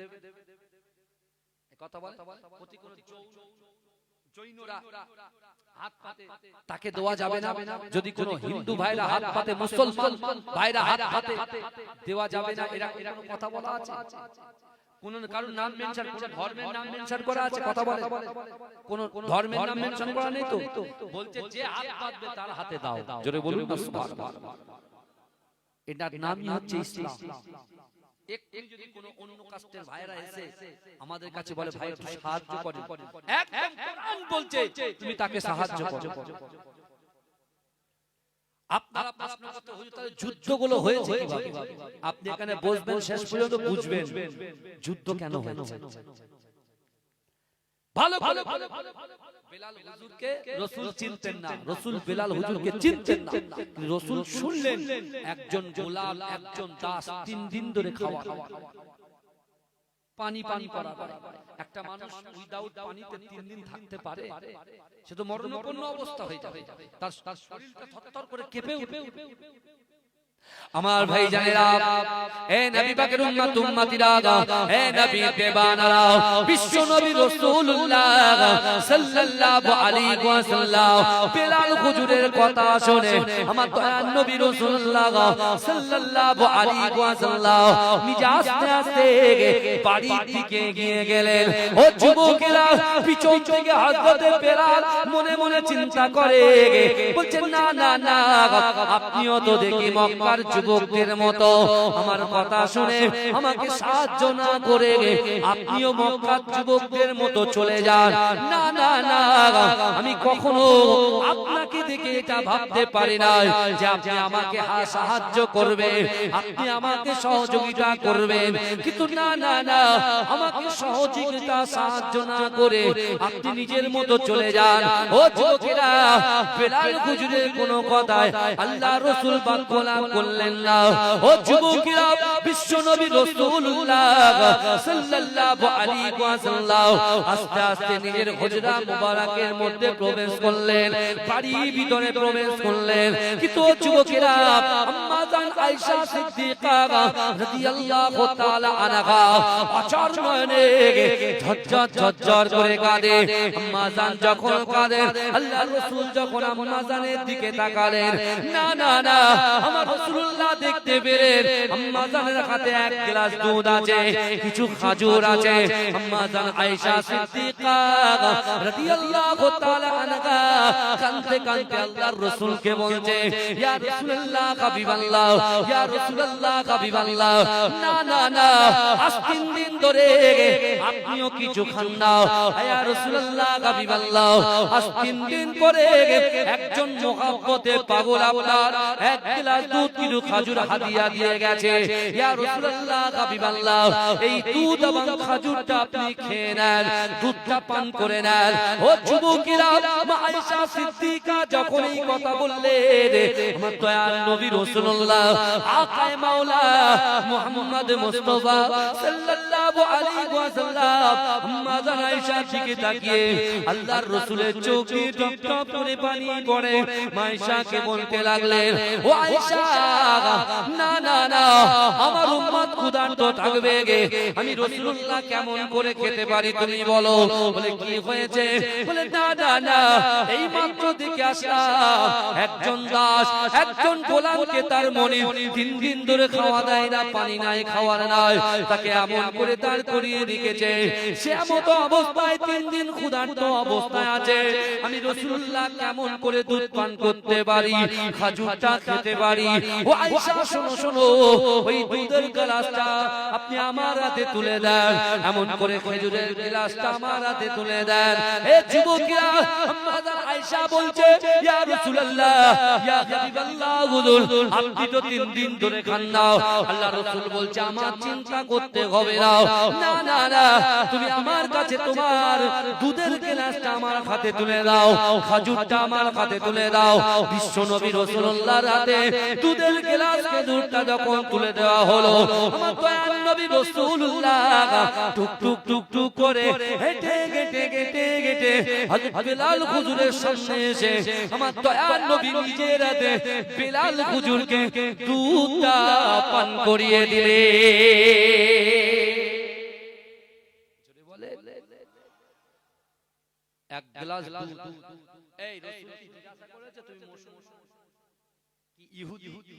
কথা বলে, প্রতি কোন জৈনরা হাত পাতে তাকে দেওয়া যাবে না। যদি কোন হিন্দু ভাইরা হাত পাতে, মুসলমান ভাইরা হাত পাতে দেওয়া যাবে না, এরা কোনো কথা বলা আছে? কোন কারণ নাম মেনশন, কোন ধর্মের নাম মেনশন করা আছে? কথা বলে কোন ধর্মের নাম মেনশন করা নেই তো। বলছে যে হাত পাতবে তার হাতে দাও। জোরে বলুন না সুবহানাল্লাহ। এটার নামই হচ্ছে ইসলাম। একটু যদি কোনো অন্য কাস্টের ভাইরা এসে আমাদের কাছে বলে ভাই একটু সাহায্য করেন, একদম কোরআন বলছে তুমি তাকে সাহায্য করো। আপনারা প্রশ্ন করতে হুজুর তাহলে যুদ্ধগুলো হয়েছে কিভাবে? আপনি এখানে বসবেন, শেষ পর্যন্ত বুঝবেন যুদ্ধ কেন হয়েছে। ভালো ভালো বেলাল হুজুরকে রাসূল চিনতেন না, রাসূল বেলাল হুজুরকে চিনতেন না। রাসূল শুনলেন একজন গোলাম, একজন দাস 3 দিন ধরে খাওয়া পানি করা। একটা মানুষ উইদাউট পানিতে 3 দিন থাকতে পারে? সে তো মরণাপন্ন অবস্থা হয়ে যাবে, তার শরীরটা থরথর করে কেঁপে উঠবে। আমার ভাই জানেরা, এ নবী পাকের উম্মত উম্মতিরা, এ নবী বেবানারা, বিশ্ব নবী রাসূলুল্লাহ সাল্লাল্লাহু আলাইহি ওয়াসাল্লাম বেলাল হুজুরের কথা শুনে আমার দয়ার নবী রাসূলুল্লাহ সাল্লাল্লাহু আলাইহি ওয়াসাল্লাম নিজে আস্তে আস্তে বাড়ির দিকে এগিয়ে গেলেন। ও যুবকেরা, পিছন থেকে হযরতে বেলাল মনে মনে চিন্তা করে, বলছেন না না না, আপনিও তো দেখি মক্কার যুবকদের মতো আমার কথা শুনে আমাকে সাহায্য না করে আপনিও মক্কার যুবকদের মতো চলে যান। না না না, আমি কখনো আপনাকে দেখে এটা ভাবতে পারি না যে আপনি আমাকে সাহায্য করবেন, আপনি আমাকে সহযোগিতা করবেন। কিন্তু না না না, আমাকে সহযোগিতা সাহায্য না করে আপনি নিজের মতো চলে যান। ও যুবকেরা, বেলাল হুজুরের কোনো কথায় আল্লাহ রাসূল বাক্য লাভ করলেন না। ও যুবকেরা, বিশ্ব নবী রাসূলুল্লাহ সাল্লাল্লাহু আলাইহি ওয়াসাল্লাম আস্তে আস্তে নিজের হুজরা মুবারকের মধ্যে প্রবেশ করলেন, বাড়ির ভিতরে প্রবেশ করলেন। কিন্তু যুবকেরা, আম্মা জান আয়েশা সিদ্দিকা রাদিয়াল্লাহু তাআলা আনহা অচর নয়নে ঝরঝর ঝরঝর করে কাঁদে। আম্মা জান যখন কাঁদেন, আল্লাহর রাসূল যখন আম্মা জানের দিকে তাকালেন, না না না, আমার রাসূলুল্লাহ দেখতে পেলেন আম্মা জানের হাতে 1 গ্লাস দুধ আছে, কিছু খাজুর আছে। আম্মা জান আয়েশা সিদ্দিকা রাদিয়াল্লাহু তাআলা আনহা কাঁদতে কাঁদতে আল্লাহর রাসূলকে বলছে, ইয়া রাসূলুল্লাহ হাবিবাল্লাহ, ইয়া রাসূলুল্লাহ হাবিবাল্লাহ, না না না, আজ 3 দিন ধরে আপনিও কিছু খান না। ইয়া রাসূলুল্লাহ হাবিবাল্লাহ, আজ 3 দিন পরে একজন মুহাব্বতে পাগল আপনার 1 গ্লাস দুধ কিছু খাজুর হাদিয়া দিয়ে গেছে। ইয়া রাসূলুল্লাহ হাবিবাল্লাহ, এই দুধ এবং খাজুরটা আপনি খেয়ে নেন, দুধটা পান করে নেন। ও যুবকেরা, মা আয়েশা সিদ্দিকা যখন এই কথা বললেন, আমার দয়ার নবী রাসূলুল্লাহ আকায়ে মাওলা মুহাম্মদ মুস্তাফা সাল্লাল্লাহু আলাইহি ওয়াসাল্লাম আম্মা জান আয়েশার দিকে তাকিয়ে আল্লাহর রাসূলের চোখ দিয়ে টপ টপ করে পানি পড়ে। মা আয়েশাকে বলতে লাগলেন, ও আয়েশা, না না না, আমার উম্মত ক্ষুধার্ত থাকবে, আমি রাসূলুল্লাহ কেমন করে খেতে পারি তুমি বলো। বলে কি হয়েছে? বলে না না না, এই মাত্র দেখে আসলাম একজন দাস, একজন গোলামকে তার মনে 3 দিন ধরে খাওয়া দেয় না, পানি নাই, খাওয়ার নাই, তাকে এমন করে দাঁড় করিয়ে রেখেছে, সে এমন অবস্থায় 3 দিন ক্ষুধার্ত অবস্থায় আছে। আমি রাসূলুল্লাহ কেমন করে দুধ পান করতে পারি, খাজুরটা খেতে পারি? ও আয়েশা শোনো শোনো, ওই দুধের গ্লাসটা আপনি আমার হাতে তুলে দেন, এমন করে খেজুরের গ্লাসটা আমার হাতে তুলে দেন। এ যুবকেরা, আম্মাজান আয়েশা বলছে, ইয়া রাসূলুল্লাহ, ইয়া হাবিবাল্লাহ, হুজুর আপনি তো 3 দিন ধরে খান না। আল্লাহ রাসূল বলছে, আমার চিন্তা করতে হবে না, না না না, তুমি আমার কাছে তোমার দুধের গ্লাসটা আমার হাতে তুলে দাও, খেজুরটা আমার হাতে তুলে দাও। বিশ্ব নবী রাসূলুল্লাহর হাতে দুধের গ্লাস খেজুরটা যখন তুলে দেওয়া হলো, আমার দয়াল নবী রাসূলুল্লাহ টুক টুক টুক টুক করে হেঁটে হেঁটে হেঁটে হেঁটে হযরত বিলাল হুজুরের সামনে এসে আমার দয়াল নবী নিজের হাতে বিলাল হুজুরকে দুধটা পান করিয়ে দিলেন। এক গ্লাস দুধ, এই রাসূল কি জিজ্ঞাসা করেছে তুমি কি ইহুদি?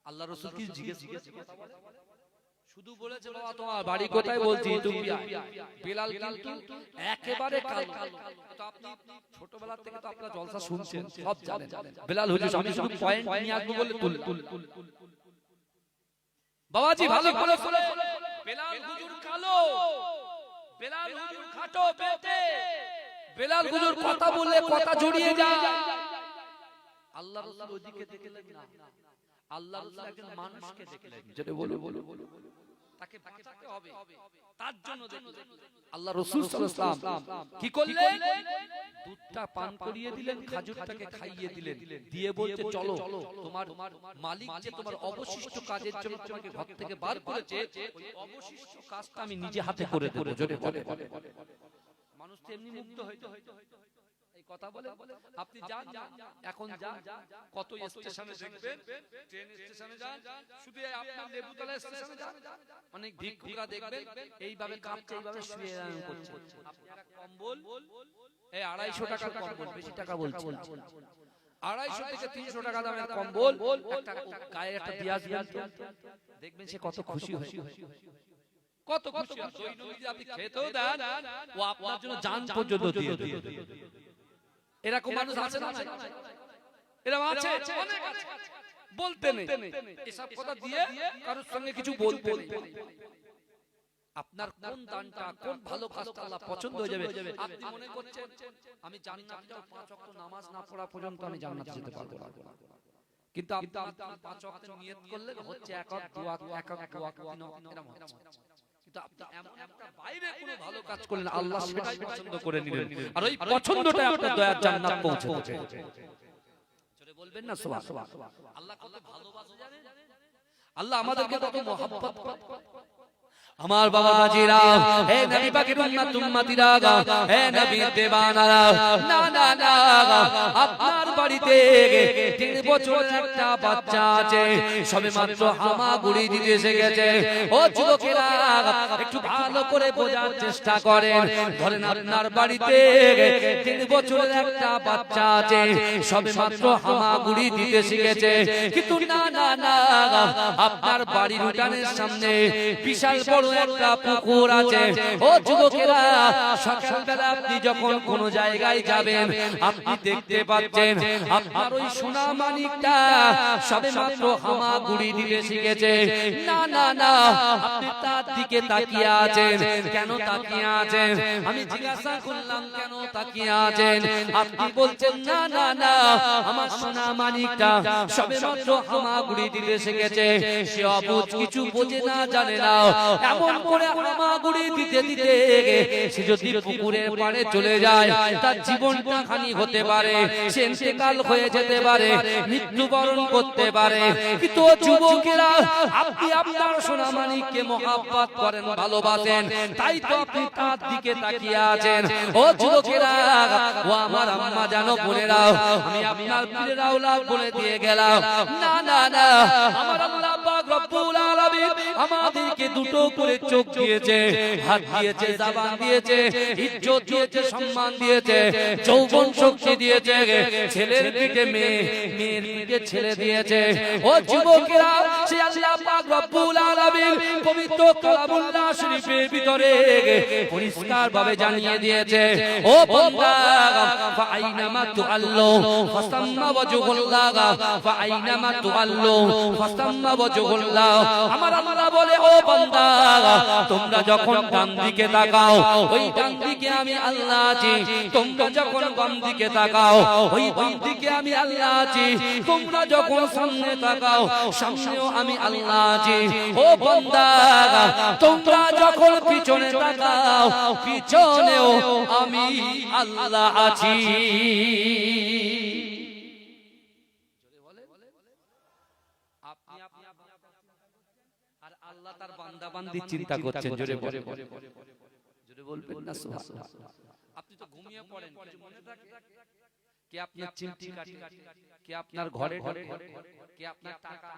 আল্লাহ রাসূল কি জিজ্ঞাসা কথা বলে? শুধু বলেছে, বাবা তোমার বাড়ি কোথায়? বলছি ইথিওপিয়া। বিলাল কিন্তু একেবারে কাল। তো আপনি ছোটবেলা থেকে তো আপনারা জলসা শুনছেন, সব জানেন। বিলাল হুজুর আমি শুধু পয়েন্ট নিয়ে আসবো বলে তুল। বাবাজি ভালো করে শুনে, বিলাল হুজুর কালো, বিলাল হুজুর খাটো পেটে, বিলাল হুজুর কথা বললে কথা জড়িয়ে যায়। আল্লাহ রাসূল ওদিকে দেখলেন না, আল্লাহ রাসূল একজন মানুষকে দেখলেন, যেটা বলো তাকে বাঁচাতে হবে, তার জন্য দেখলেন। আল্লাহ রাসূল সাল্লাল্লাহু আলাইহি ওয়াসাল্লাম কি করলেন? দুধটা পান করিয়ে দিলেন, খেজুরটাকে খাইয়ে দিলেন, দিয়ে বলছে চলো, তোমার মালিক যে তোমার অবশিষ্ট কাজের জন্য তোমাকে ঘর থেকে বার করেছে, ওই অবশিষ্ট কাজটা আমি নিজে হাতে করে দেব। জোরে বলে, মানুষ তো এমনি মুগ্ধ হইতো, এই কথা বলে। আপনি যান, এখন যান, কত স্টেশনে দেখবেন, ট্রেন স্টেশনে যান, শুধু আপনার লেবুতলা স্টেশনে যান, অনেক ভিক্ষুকরা দেখবেন এইভাবে কাঁপছে, এইভাবে শুয়ে করছে। আপনারা কম্বল, এই 250 টাকার কম্বল, বেশি টাকা বলছি, 250 থেকে 300 টাকা দামের কম্বল, একটা গায়ে একটা দিয়া দিবেন, দেখবেন সে কত খুশি হয়, কত খুশি হয়। দৈনন্দিন যদি আপনি খেতেও দেন, ও আপনার জন্য জান পর্যন্ত দিয়ে দেবে। এরকম মানুষ আছে না? এরকম আছে, অনেক আছে। বলতে নেই, এসব কথা দিয়ে কারোর সঙ্গে কিছু বলতে নেই। আপনার কোন দানটা, কোন ভালো কাজটা আল্লাহ পছন্দ হয়ে যাবে। আপনি মনে করছেন আমি জান্নাতে যাব, 5 ওয়াক্ত নামাজ না পড়া পর্যন্ত আমি জান্নাতে যেতে পারবো না, কিন্তু আপনি 5 ওয়াক্ত নিয়ত করলেন, হচ্ছে এক ওয়াক্ত, 2 ওয়াক্ত, 1 ওয়াক্ত, 2 ওয়াক্ত, 3 ওয়াক্ত, এরকম হচ্ছে। কিন্তু আপনি এমন একটা বাইরে কোনো ভালো কাজ করলেন, আল্লাহ সেটাই পছন্দ করে নিলেন, আর ওই পছন্দটাই আপনার দয়ার জান্নাত পৌঁছে দেবে। জোরে বলবেন না সুবহানাল্লাহ। আল্লাহ কত ভালোবাসে জানেন? আল্লাহ আমাদেরকে কত মহব্বত করে। আমার বাবা বাজিরা, হে নবী পাকের উম্মতিরা, হে নবীর দেওয়ানারা, না না না, আপনার বাড়িতে 3 বছরের একটা বাচ্চা আছে, সবেমাত্র হামাগুড়ি দিতে শিখেছে। ও যুবকেরা, একটু ভালো করে বোঝার চেষ্টা করেন। ধরেন আপনার বাড়িতে 3 বছরের একটা বাচ্চা আছে, সবেমাত্র হামাগুড়ি দিতে শিখেছে, কিন্তু না না না, আপনার বাড়ির উঠানের সামনে বিশাল বড় একটা পুকুর আছে। ও যুবকেরা, সকালবেলা আপনি যখন কোন জায়গায় যাবেন, আপনি দেখতে পাচ্ছেন আপনার ওই সোনা মানিকটা সবেমাত্র হামাগুড়ি দিতে শিখেছে। না না না, আপনি তার দিকে তাকিয়ে আছেন। কেন তাকিয়ে আছেন? আমি জিজ্ঞাসা করলাম কেন তাকিয়ে আছেন? আপনি বলছেন না না না, আমার সোনা মানিকটা সবেমাত্র হামাগুড়ি দিতে শিখেছে, সে অবুঝ, কিছু বোঝে না, জানে না। এমন করে হামাগুড়ি দিতে দিতে সে যদি পুকুরের পাড়ে চলে যায়, তার জীবনটা হানি হতে পারে, সে ইন্তেকাল হয়ে যেতে পারে, মৃত্যুবরণ করতে পারে। কিন্তু যুবকেরা, আপনি আপনার সোনা মানিককে মহব্বত করেন, ভালোবাসেন, তাই তো আপনি তার দিকে তাকিয়ে আছেন। ও যুবকেরা, ও আমার আম্মা জানো, বলে দাও, আমি আপনার পীরের আওলাদ বলে দিয়ে গেলাম। না না না, আমার আল্লাহ পাক রব্বুল আলামিন আমাদেরকে দুটো করে চোখ দিয়েছে, হাত দিয়েছে, জবান দিয়েছে, ইজ্জত দিয়েছে, সম্মান দিয়েছে, যৌবন শক্তি দিয়েছে, ছেলের পিঠে মেয়ে, মেয়ের পিঠে ছেলে দিয়েছে। ও যুবকেরা, সে আল্লাহ পাক রব্বুল আলামিন পবিত্র কালামুল্লাহ শরীফের ভিতরে পরিষ্কার ভাবে জানিয়ে দিয়েছে, ও বান্দা ফাআইনামা তুআল্লু ফাসাম্মা ওয়াজহুল্লাহ, ফাআইনামা তুআল্লু ফাসাম্মা ওয়াজহুল্লাহ। আমার আল্লাহ বলে, ও বান্দা তোমরা যখন ডান দিকে তাকাও ওই ডান দিকে আমি আল্লাহ আছি, তোমরা যখন বাম দিকে তাকাও ওই বাম দিকে আমি আল্লাহ আছি, তোমরা যখন সামনে তাকাও সামনেও আমি আল্লাহ আছি। ও বান্দা তোমরা যখন পিছনে তাকাও পিছনেও আমি আল্লাহ আছি। আর আল্লাহ তার বান্দা বান্দির চিন্তা করছেন। জোরে বলে, জোরে বলবেন না সুবহানাল্লাহ। আপনি তো ঘুমিয়ে পড়েন, কিছু মনে থাকে? কে আপনার চিমটি কাটে, কে আপনার ঘরে ঢোকে, কে আপনার টাকা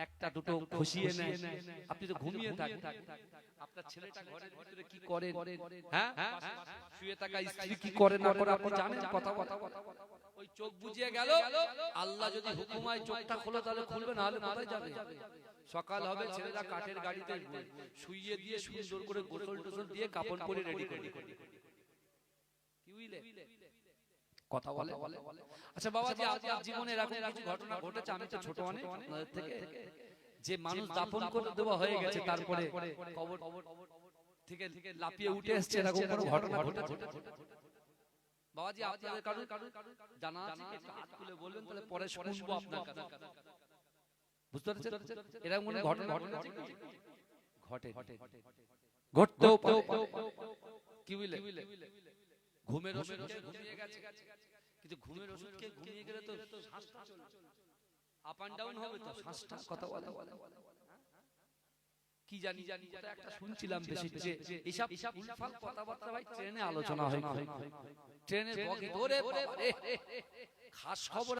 একটা দুটো খুশিয়ে নেয়, আপনি তো ঘুমিয়ে থাকেন। আপনার ছেলেটা ঘরের ভিতরে কি করে, হ্যাঁ শুয়ে থাকা স্ত্রী কি করে না করে আপনি জানেন? কথা ওই চোখ বুজিয়ে গেল, আল্লাহ যদি হুকুম হয় চোখটা খোলো তাহলে খুলবে, না হলে কোথায় যাবে? সকাল হবে, ছেলেরা কাঠের গাড়িতে শুইয়ে দিয়ে সুন্দর করে গোসল টোসল দিয়ে কাপড় পরে রেডি করে কি বুঝলে কথা বলে। আচ্ছা বাবাজি, আপনার জীবনে এরকম কিছু ঘটনা ঘটেছে? আমি তো ছোট অনেক আপনাদের থেকে, যে মানুষ দাফন করে দেওয়া হয়ে গেছে তারপরে কবর থেকে লাফিয়ে উঠে এসেছে, এরকম কোনো ঘটনা ঘটেছে? বাবাজি আপনাদের কারো জানা আছে? হাত তুলে বলবেন, তাহলে পরে শুনবো আপনার কাছে। বুঝতে পারছেন? এরকম কোনো ঘটনা ঘটে ঘটতেও কি বুঝলে? ঘুমের ওষুধ ঘুমিয়ে গেছে, কিন্তু ঘুমের ওষুধ খেয়ে ঘুমিয়ে গেলে তো শ্বাসটা আপ এন্ড ডাউন হবে, তো শ্বাসটা কথা বলে কি জানি একটা শুনছিলাম বেশি, যে এইসব উলফাল কথাবার্তা ভাই ট্রেনে আলোচনা হয়, ট্রেনের বগি ধরে খাস খবর